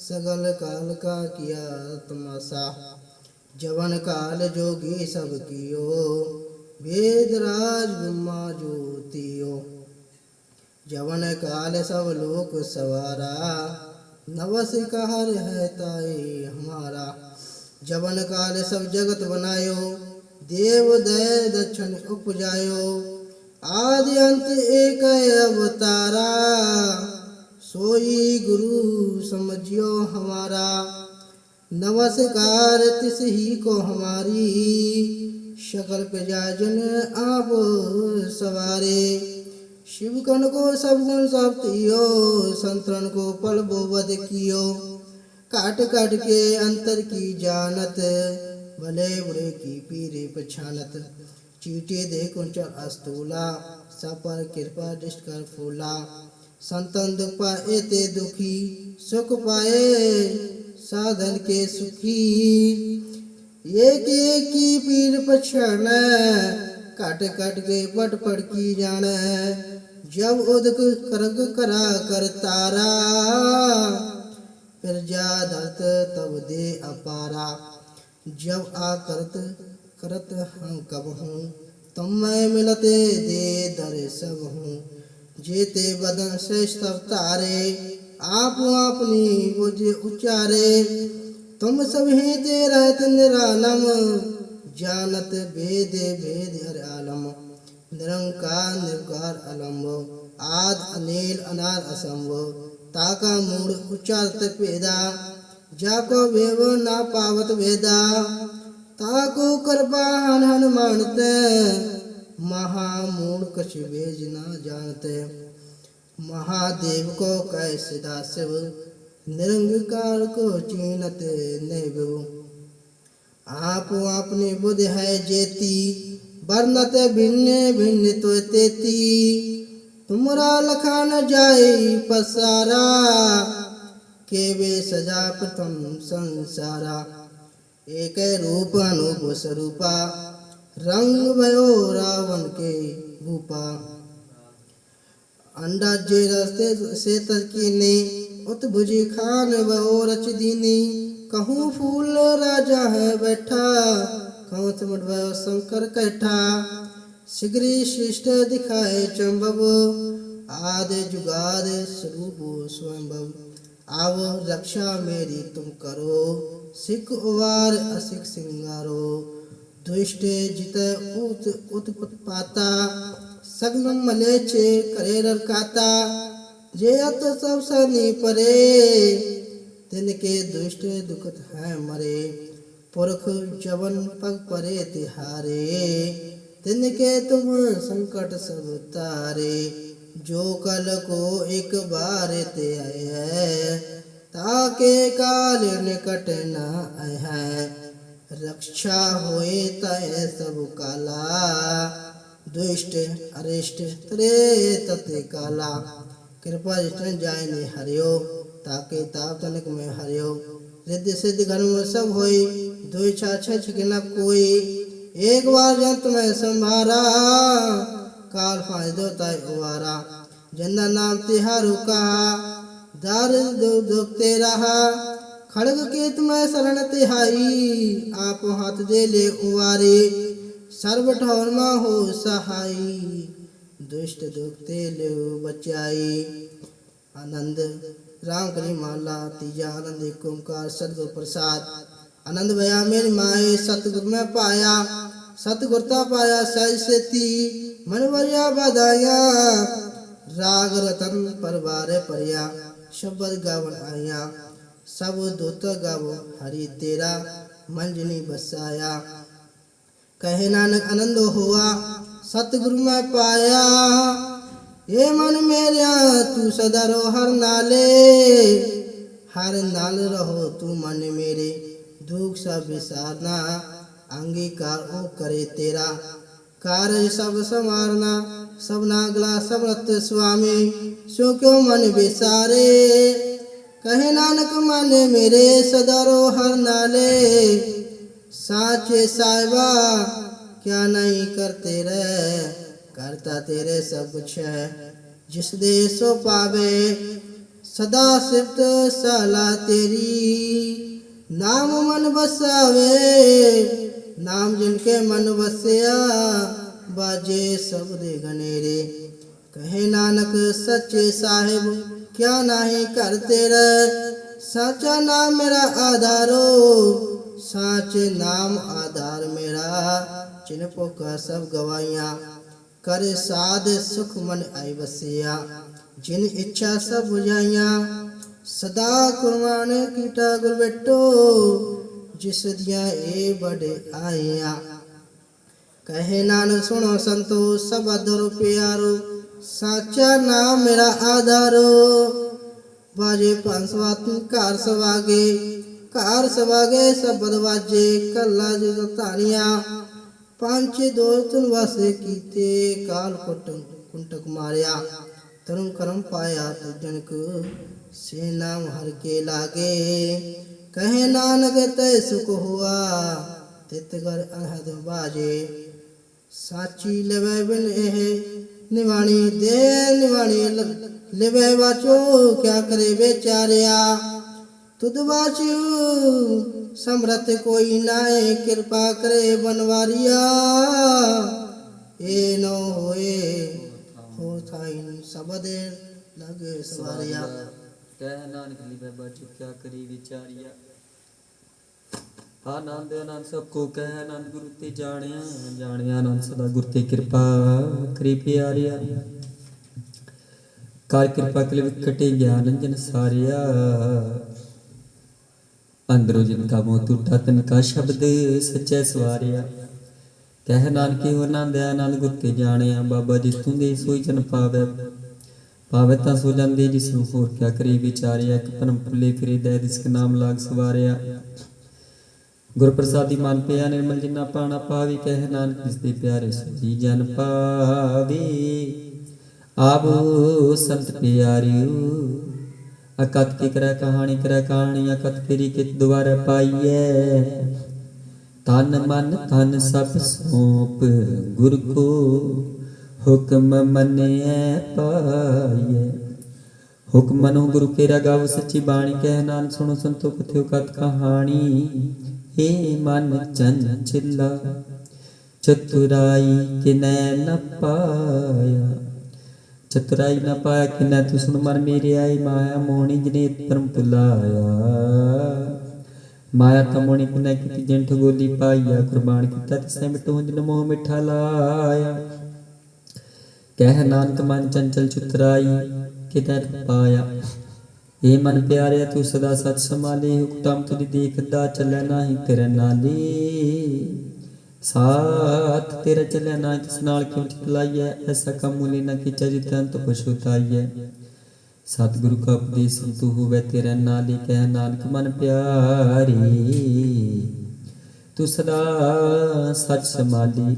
सगल काल का किया तमाशा। जवन काल जोगी सब कियो, वेद राज ब्रह्मा ज्योतियो। जवन काल सब लोक सवारा, नवस कहर है ताई हमारा। जवन काल सब जगत बनायो, देव दय दक्षिण उपजायो। आदि अंत एक अवतारा, सोई गुरु समझियो हमारा। नमस्कार तिस ही को हमारी, सकल प्रजाजन आप सवारे। शिव कन को सब गुण सब तियो, संतन को पल बोवद कियो। काट काट के अंतर की जानत, भले बुरे की पीरे पछानत। चीटे दे कुंचल अस्तूला, सब पर कृपा दृष्ट कर फूला। संतन दुख पाए ते दुखी, सुख पाए साधन के सुखी। एक एक की पीर पछान, काट काट के पट पट की जान। जब उदक करग करा कर तारा, प्रजा धरत तब दे अपारा। जब आ करत करत हम कब हूँ, तुम मैं मिलते दे दर सब हूँ। जेते बदन से सब तारे, आप अपनी बुझ उचारे। तुम सब ही ते रहत निरालम, जानत भेद भेद हर आलम। निरंकार निर्कार अलम्ब, आद अनिल अनाद असंभव। ताका मूड उच्चारत पेदा, जाको वेव ना पावत वेदा। ताको कृपा हन मानते, महामूड कछ भेज ना जानते। महादेव को कैसे दासव, निरंकार को चीनत नैव। आप अपनी बुद्धि है जेती, वर्णत भिन्न भिन्न तो तेती। तुमरा लखा न जाए पसारा, के वे सजा प्रथम संसारा। एक रूप अनूप स्वरूपा, रंग भयो रावण के भूपा। अंडा जे रस्ते से तकीने, उत भुजी खान वो रच दीनी। कहूँ फूल राजा है बैठा, कहूँ सिमट भयो शंकर कैठा। शीघ्र शिष्ट दिखाए चंबव, आदि जुगाद स्वरूप स्वयंभव। आवो रक्षा मेरी तुम करो, सिख उवार असिख सिंगारो। दुष्ट जित उत्पाता, सगल मलेचे करे रकाता। जे अत सब सनी परे, तिनके दुष्ट दुखत है मरे। पुरख जवन पग परे तिहारे, तिनके तुम संकट सब तारे। जो कल को एक बार ते आए है, ताके काल निकट न आए है। रक्षा होए तय सब काला, दुष्ट अरिष्ट तरे तते काला। कृपा दृष्टि जाय ने हरियो, ताके ताप तनिक में हरियो। रिद्धि सिद्धि धर्म सब होई, दो इच्छा छछ न कोई। एक बार जंत में संभारा, काल फांस दो ताय उवारा। जिंदा नाम तिहारू कहा, दार दुखते रहा। खड़ग केत में शरण तिहाई, आप हाथ दे ले उवारे। सर्व ठौर मा हो सहाई, दुष्ट दुखते ले बचाई। आनंद राम कली माला तीजा आनंद एक ओंकार सतगुरु प्रसाद। आनंद भया मेरी माए, सतगुरु में पाया। सतगुरता पाया सहज सेती, मन भरिया बधाइया राग रतन परवारे परिया शब्द गावन आया सब दूत गावो हरि तेरा मंजनी बसाया कहे नानक आनंद हुआ सतगुरु मैं पाया ये मन मेरा तू सदा रो हर नाले हर नाल रहो तू मन मेरे दुख सब विसारना अंगीकार ओ करे तेरा कार्य सब संवारना सब नागला समर्थ स्वामी सो क्यों मन विसारे कहे नानक मन मेरे सदा रो हर नाले साचे साहिबा क्या नहीं करते रहे करता तेरे सब कुछ है जिस दे सो पावे सदा सिफ्त साला तेरी नाम मन बसावे नाम जिनके मन बसया बाजे सब दे गनेरे कहे नानक सच्चे साहिब क्या नहीं करते रहे साचा नाम मेरा आधारो साचे नाम आधार मेरा चिन्ह का सब गवाइया करे साध सुख मन आई बसिया जिन इच्छा सब बुझाइया सदा कुर्बान कीटा गुर बेटो जिस दिया ए बड़े आया कहे नानक सुनो संतो सब अधरो प्यारो साचा नाम मेरा आधारो बाजे पंसवात कार सवागे सब बदवाजे कल्ला जितानिया पांचे दो तुन वासे कीते काल कुंटक मारिया तरुण करम पाया तो जनक से नाम हर के लागे कहे नानक तय सुख हुआ तितगर अनहद बाजे साची लेवे बिन एह निवाणी दे निवाणी लेवे बाचो क्या करे बेचारिया तुद बाचू समरथ कोई नाए कृपा करे बनवारिया ए नो होए हो थाई सब देर लगे सवारिया कह नानक लिवे बाजू क्या करी विचारिया आनंद आनंद सबको कह आनंद गुरु ते जानिया जानिया आनंद सदा गुरु ते कृपा करी प्यारिया कार कृपा के लिए कटे ज्ञान जन सारिया अंदरों जिनका मोह टूटा तिनका शब्द सच्चे सवारिया कह नानके हो आनंद आनंद गुरु ते जानिया बाबा जिस तू दे सोई जन पावे पावे ता सो जांदे जिस नूं होर क्या करी विचारिया एक परम भुले फिरे दे जिसका नाम लाग सवारिया गुर प्रसादी मन पिया निर्मल जिन्ना पाना पावी कह नानक जिसदे प्यारे सजी जन पावे आबो संत प्यारियो अकत की करे कहानी अकत फिरी कित द्वार पाइए तन मन धन सब सौंप गुर को हुक्म मनिए पाइए हुक्म मनो गुरु केरा गाओ सच्ची बाणी कह नानक सुनो संतो कथ्यो कत कहानी हे मन चंचला चतुराई किनै न पाया चतुराई न पाया किनै तू सुन मन मेरे आई माया मोहनी जने परम तुलाया माया तमोनी किनै किति जंठ गोली पाइया कुर्बान किता तिसने मिटो जन मोह मिठा लाया कह नानक मन चंचल चतुराई किनै न पाया हे मन प्यारे तू सदा सच संभाले हुक्म तुझ देखदा चलै नाही तेरे नाले साथ तेरा चलै नाही तिस नाल क्यों चितलाइए ऐसा कम मूली न खींचा जिते अंत पछुताइए सतगुरु का उपदेश तू हुए तेरे नाले कह नानक मन प्यारे तू सदा सच संभाली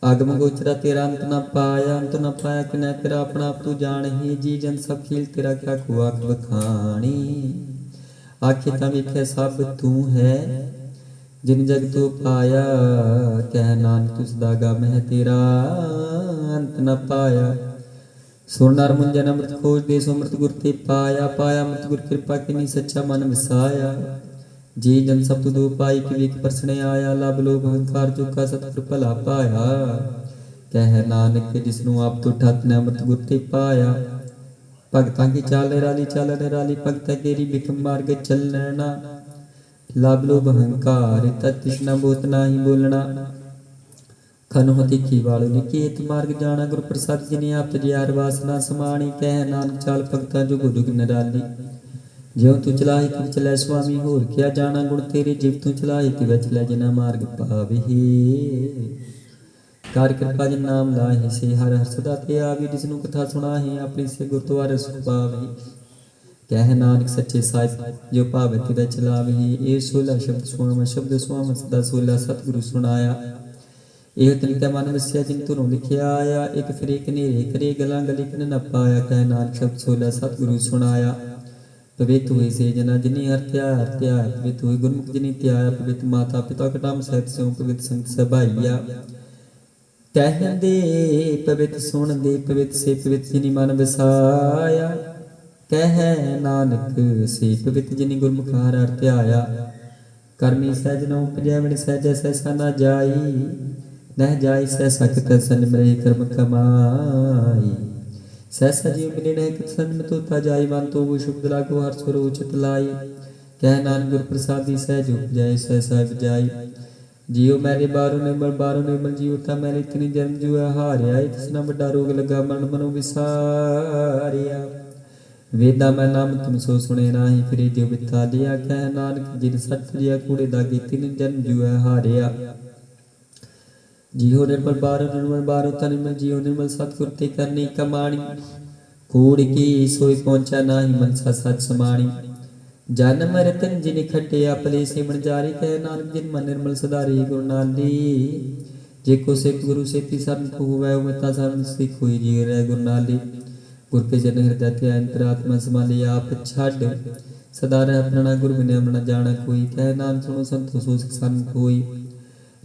आगम गोचरा तेरा अंत न पाया कि न तेरा अपना आप तू जान ही जी जन सब खील तेरा क्या को आख बखानी आखे ता वेखे सब तू है जिन जग तू पाया कह नानक तुस दागा मैं तेरा अंत न पाया सुर नर मुंजन अमृत खोज दे सो अमृत गुर ते पाया पाया अमृत गुर कृपा किनी सच्चा मन वसाया जी जन सब दो पाई कि विक परसने आया लब लोभ अहंकार जो का सतगुर भला पाया कह नानक जिसनु आप तो ठत ने अमृत गुर ते पाया भगतां की चाल निराली भगत केरी बिख मार्ग चलना लब लोभ अहंकार तत्तिश न बोत नाही बोलना खन हो तीखी वालो निकेत मार्ग जाना गुरु प्रसाद जिने आप जियार वासना समाणी कह नानक चाल भगता जो गुरु निराली ज्यों तू चलाही तिव चलै स्वामी होर क्या जाना गुण तेरे जिव तू चलाही तिव चलै जिना मार्ग पावही कार कृपा जिन नाम लाहि से हर हर सदा ते आवी जिसनु कथा सुनाहि अपनी से गुरुद्वारे सुख पावही कह नानक सच्चे साहिब जो भावे तिव चलावही ए सोला शब्द सुआम सदा सोला सतगुरु सुनाया ਇਹ ਤਿਨ ਕੈ ਮਨ ਵਸਿਆ ਜਿਨ ਤੁਰੋਂ ਲਿਖਿਆ ਆਇਆ ਇੱਕ ਫਿਰੇ ਕਨੇਰੇ ਕਰੇ ਗਲਾਂ ਗਲੀ ਕਿਨ ਨ ਪਾਇਆ ਕਹਿ ਨਾਨਕ ਸ਼ਬਦ ਸੋਲਾ ਸਤਿਗੁਰੂ ਸੁਣਾਇਆ ਪਵਿੱਤ ਹੋਏ ਸੇ ਜਨਾ ਜਿਨੀ ਹਰ ਧਿਆਇ ਪਵਿੱਤ ਹੋਏ ਗੁਰਮੁਖ ਜਿਨੀ ਧਿਆਇਆ ਪਵਿੱਤ ਮਾਤਾ ਪਿਤਾ ਕਟਮ ਸਹਿਤ ਸਿਉ ਪਵਿੱਤ ਸੰਗਤ ਸਭਾਈਆ ਕਹਿੰਦੇ ਪਵਿੱਤ ਸੁਣਦੇ ਪਵਿੱਤ ਸੇ ਪਵਿੱਤ ਜਿਨੀ ਮਨ ਵਸਾਇਆ ਕਹਿ ਨਾਨਕ ਸੇ ਪਵਿੱਤ ਜਿਨੀ ਗੁਰਮੁਖ ਹਰ ਧਿਆਇਆ ਕਰਮੀ ਸਹਿਜ ਨ ਉਪਜੈ ਵਿਣ ਸਹਿਜੈ ਸਹਿਸਾ ਨਾ ਜਾਈ ਨਹਿ ਜਾਈ ਸਹਿਸਾ ਕਿਤ ਸੰਮਰੇ ਕਰਮ ਕਮਾਈ ਸਹਿਸਾ ਜੀਵ ਮਿਲੇ ਨਹਿ ਕਿਤ ਸੰਮ ਤੋਤਾ ਜਾਈ ਮਨ ਤੋ ਸ਼ੁਭਦ ਲਾਗੋ ਹਰ ਸੁਰ ਉਚਿਤ ਲਾਈ ਕਹਿ ਨਾਨਕ ਗੁਰ ਪ੍ਰਸਾਦੀ ਸਹਿਜ ਉਪਜੈ ਸਹਿਸਾ ਵਿਜਾਈ ਜੀਉ ਮੈਰੇ ਬਾਰੋ ਨਿਰਮਲ ਜੀਉ ਤਾ ਮੈਰੇ ਤਿਨ ਜਨਮ ਜੁਆ ਹਾਰਿਆ ਤਿਸ ਨਾ ਵੱਡਾ ਰੋਗ ਲਗਾ ਮਨ ਮਨੋ ਵਿਸਾਰਿਆ वेदा मैं नाम तुम सो सुने नाही फिरे जो बिता लिया कह नानक जिन सत जिया कूड़े दागे तिन जन्म जुआ हारिया जियो निर्मल बारो तन निर्मल जियो निर्मल सतगुर ते करनी कमाणी कूड़ की सोई पहुंचा नाही मनसा सच समाणी जन्म रतन जिन खटिया पले से मन जारी कह नानक जिन मन निर्मल सदारी गुरु नाली जे को सिख गुरु से सरन को हुआ उमता सरन सिख हुई जी रह गुरु नाली गुर के जन हृदय ध्यान अंतरात्मा संभाले आप छाड़ सदा रह अपना गुरु बिने अपना जाना कोई कह नाम सुनो संतो सो सन कोई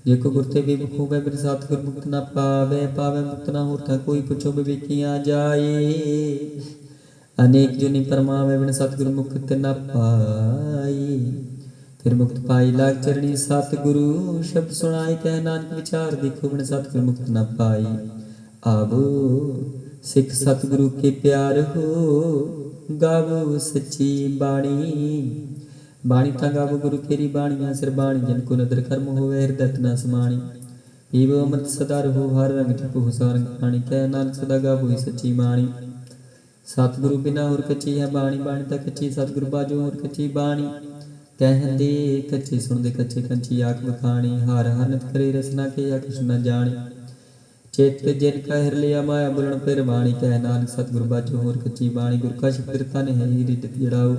जे को गुरते भी खूबे बिन साथ गुर मुक्त ना पावे मुक्त ना होता कोई पुछो बिकिया जाए अनेक जुनी परमावे बिन सतगुरु मुक्त ना पाई फिर मुक्त पाई लाग चरणी सतगुरु शब्द सुनाई कह नानक विचार देखो बिन सतगुरु मुक्त ना पाई आवो सिख सतगुरु के प्यार हो गावो सच्ची बाणी ता गावो गुरु केरी बाणियां सिर बाणी जन को नदर कर्म होवे हृदय न समाणी पीवो अमृत सदा रहो हर रंग ठिपो सारंग पाणी कह नानक सदा गावो सच्ची बाणी सतगुरु बिना और कच्ची है बाणी ता कच्ची सतगुरु बाजो और कच्ची बाणी कहंदे कच्चे सुनदे कच्चे कंची आख बखाणी हार हनत करे रसना के या कुछ न जानी चेत जिन का हर लिया माया बुलन फिर बाणी कह नानक सतगुरु बाजो होर कच्ची बाणी गुर का शब्द रतन है रित जड़ाओ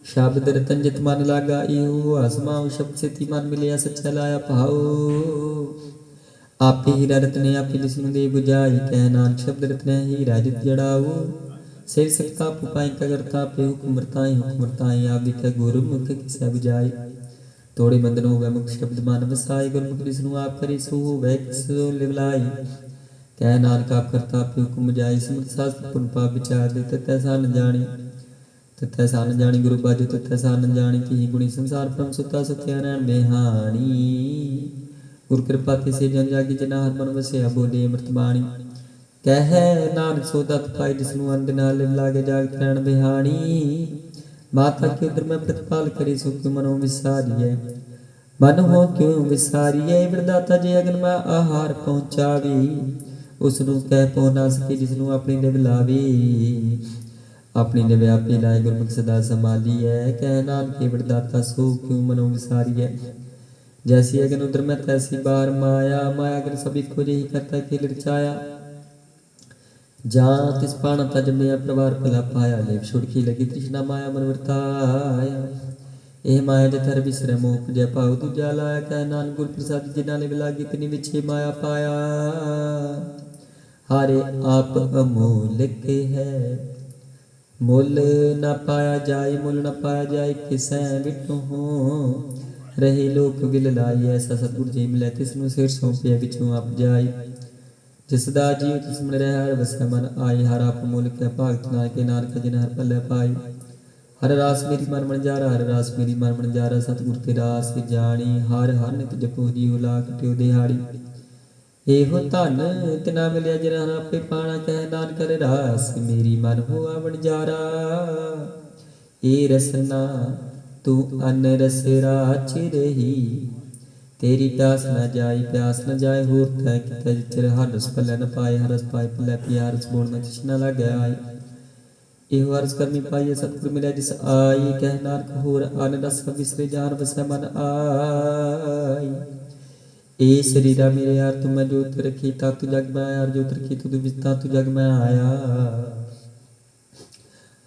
शब्द रतन जित मन लागा इहो आसमाओ शब्द से ती मन मिलिया सच्चा लाया पाओ आपे हीरा रतने आपे जिसनु दे बुझाई कह नानक शब्द रतन हीरा जित जड़ाओ सिर सकता पुपाई का करता पे हुक्मरताई आप दिखे गुरु मुख किसे बुझाई तोड़े बंधन हो गए मुक्त शब्द मान वसाई गुरमुख जिसनु आप करे सो वह किसो लिवलाई कह नानक आप करता पे हुक्म जाई समर्थ शास्त्र पुन पाप विचार दे तैसा न जानी गुरु बाजो तैसा न जानी कि गुणी संसार परम सुता सत्या नैन बेहानी गुरु कृपा ते से जन जागी जना हर मन वसिया बोले अमृत बाणी कह नानक सो दत पाई जिसनु अंध नाल लिव लागे जागत नैन बेहानी माता के उदर में प्रतिपाल करे सो क्यों मनो विसारिए मन हो क्यों विसारिए विदाता जे अगन में आहार पहुंचावी उसनु कह पो ना सके जिसनु अपनी लिव लावी अपनी लिव आपे लाए गुरमुख सदा संभाली है कह नानक के विदाता सो क्यों मनो विसारिए जैसी अगन उदर में तैसी बार माया अगर सभी को यही करता के लिरचाया जहाँ तिस पाना तज में प्रवार फला पाया लेव छुड़की लगी तृष्णा माया मन वर्ताया ए माया जथर बिसरे मोह जय पाऊ दूजा लाया कह नान गुर प्रसाद जिना ले लागी तिनी विछे माया पाया हारे आप अमोलक है मुल न पाया जाए मुल न पाया जाए किसै बिटो हो रहे लोक विल लाई ऐसा सतगुर जी मिले तिसनु सिर सौंपिया बिचों आप जाई जिसदा जीव तिस मन रह हर वसै मन आए हर आप मूल के भागत नानके नानक जिन हर पल्ले पाई हर रास मेरी मन जारा हर रास मेरी मन जारा सतगुर ते रास जानी हर नित जपो जीव लाख ट्यो दिहाड़ी एहो धन तिना मिलिया जिन हर आपे पाना कह नानक रास मेरी मन हो आवण जारा ए रसना तू अन रस राच रही तेरी प्यास न जाए प्यास न जाए होर तै कितै चिर हर रस पल्लै न पाए हर रस पाए पल्लै पिया रस बोल न तृष्णा लग आए ਇਹੋ ਅਰਜ਼ ਕਰਮੀ ਪਾਈਏ ਸਤਿਗੁਰ ਮਿਲਿਆ ਜਿਸ ਆਈ ਕਹਿ ਨਾਨਕ ਹੋਰ ਅਨ ਰਸ ਵਿਸਰੇ ਜਾਨ ਵਸੈ ਮਨ ਆਈ ਏ ਸਰੀਰਾ ਮੇਰੇ ਯਾਰ ਤੂੰ ਮੈਂ ਜੋਤ ਰਖੀ ਤਾ ਤੂੰ ਜਗ ਮੈਂ ਆਇਆ ਜੋਤ ਰਖੀ ਤੂੰ ਵਿਸਤਾ ਤੂੰ ਜਗ ਮੈਂ ਆਇਆ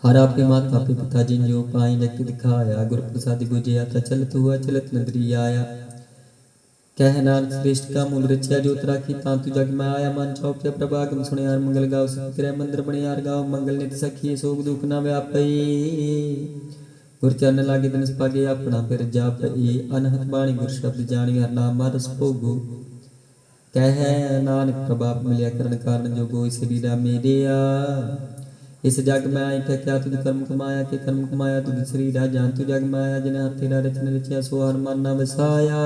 हर आपके माता पे पिता जिन जो पाई जग दिखाया गुरु प्रसाद बुझिया था चलत हुआ चलत नगरी आया कह नानक श्रेष्ठ का मूल रचिया जो राखी तांतु जग में आया मन चौपया प्रभागम सुने यार मंगल गाओ सखी करे मंदिर बने यार गाओ मंगल नित सखी सोग दुख ना व्यापई गुर चरण लागे दिन पागे अपना फिर जापई अनहत बाणी गुर शब्द जानी हर नाम रस भोगो कह नानक प्रभाव मिलिया करण कारण जो गोई शरीरा मेरे इस जग में आई क्या तुझ कर्म कमाया के कर्म कमाया तुझ शरीरा जान तू जग में आया जिन्हें हर तेरा रचन रचिया सो हर मन न वसाया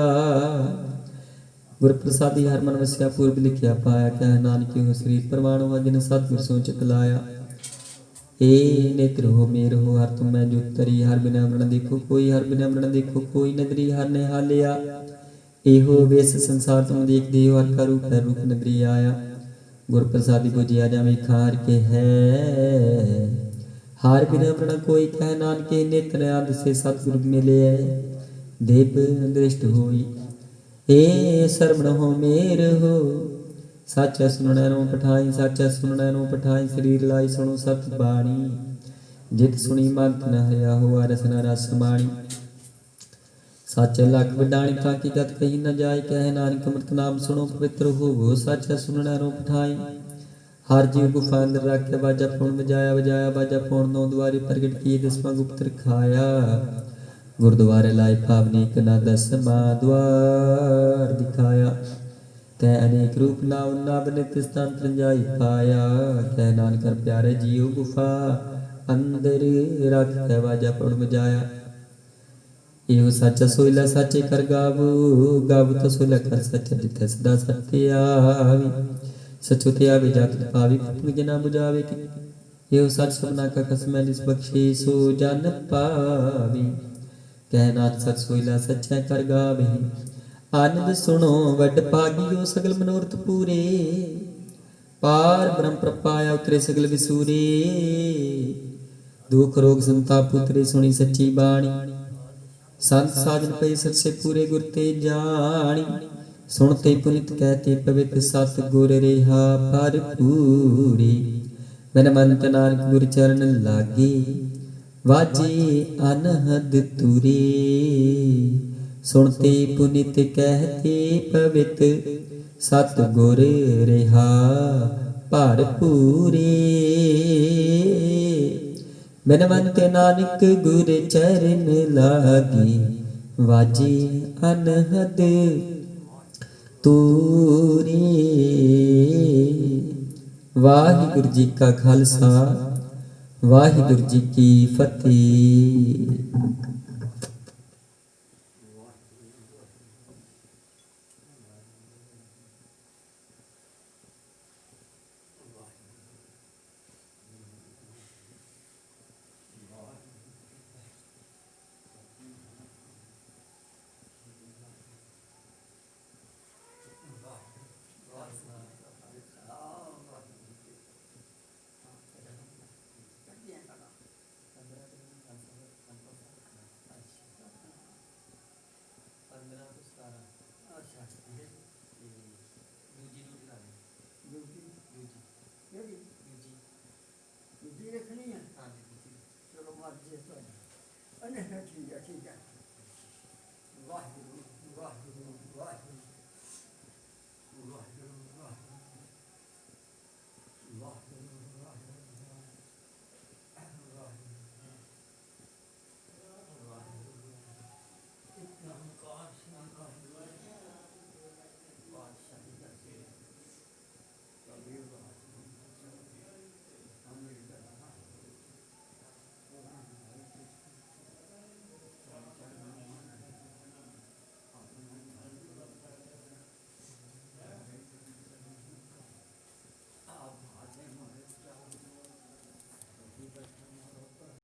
गुर प्रसादी हर मन वसिया पूर्व लिखिया पाया कह नानक हो शरीर प्रमाण हुआ जिन्हें सतगुर सो चित लाया ए नेत्र हो मेर हो हर तुम मैं जो तरी हर बिना मरण देखो कोई हर बिना मरण देखो कोई नगरी हर ने हालिया एहो वेस संसार तुम देख दे हर का रूप है रूप नगरी आया गुर प्रसादी बुझिया जावे खार के है हार बिना अपना कोई कह नानके नेत्र आद से सतगुरु मिले देव दृष्ट होई ए सरवण हो मेर हो साचा सुनने नो पठाई साचा सुनने नो पठाई शरीर लाई सुनो सत बाणी जित सुनी मंत न हरिया हो रसन रस माणी साचे लख विडाणी ताकि गत कही न जाय कह नानक अमृत नाम सुनो पवित्र हो साचा सुनना रो पठाई हर जीव गुफा अंदर रखे बाजा फोन बजाया बजाया बाजा फोन नौ द्वारे प्रगट किए दसवां गुप्त खाया गुरुद्वारे लाई पावनी कना दसवां द्वार दिखाया तै अनेक रूप नाम नाम नित स्थान तरंजाई पाया कह नानक प्यारे जीव गुफा अंदर रख के बाजा फोन बजाया एहो सच्चा सोइला सच्चे कर गावो गावो तो सोइला कर सच्चा जिते सदा सत्य आवी सचो ते आवे जात पावी पुन जना बुझावे कि एहो सच सपना का कसम जिस बख्शे सो जन पावी कहना सच सोइला सच्चा कर गावे आनंद सुनो वड भागियो सगल मनोरथ पूरे पार ब्रह्म प्रपाया उतरे सगल विसूरे दुख रोग संताप उतरे सुनी सच्ची बाणी संत साजन पे सच्चे पूरे गुर ते जानी सुनते पुनित कहते पवित्र सत गुर रेहा भरपूरी मन मंत नानक गुर चरण लागे वाजे अनहद तुरे सुनते पुनित कहते पवित्र सत गुर रेहा भरपूरी बिनवंत नानक गुर चरण लागी वाजे अनहद तूरी वाहिगुरु जी का खालसा वाहिगुरु जी की फतेह।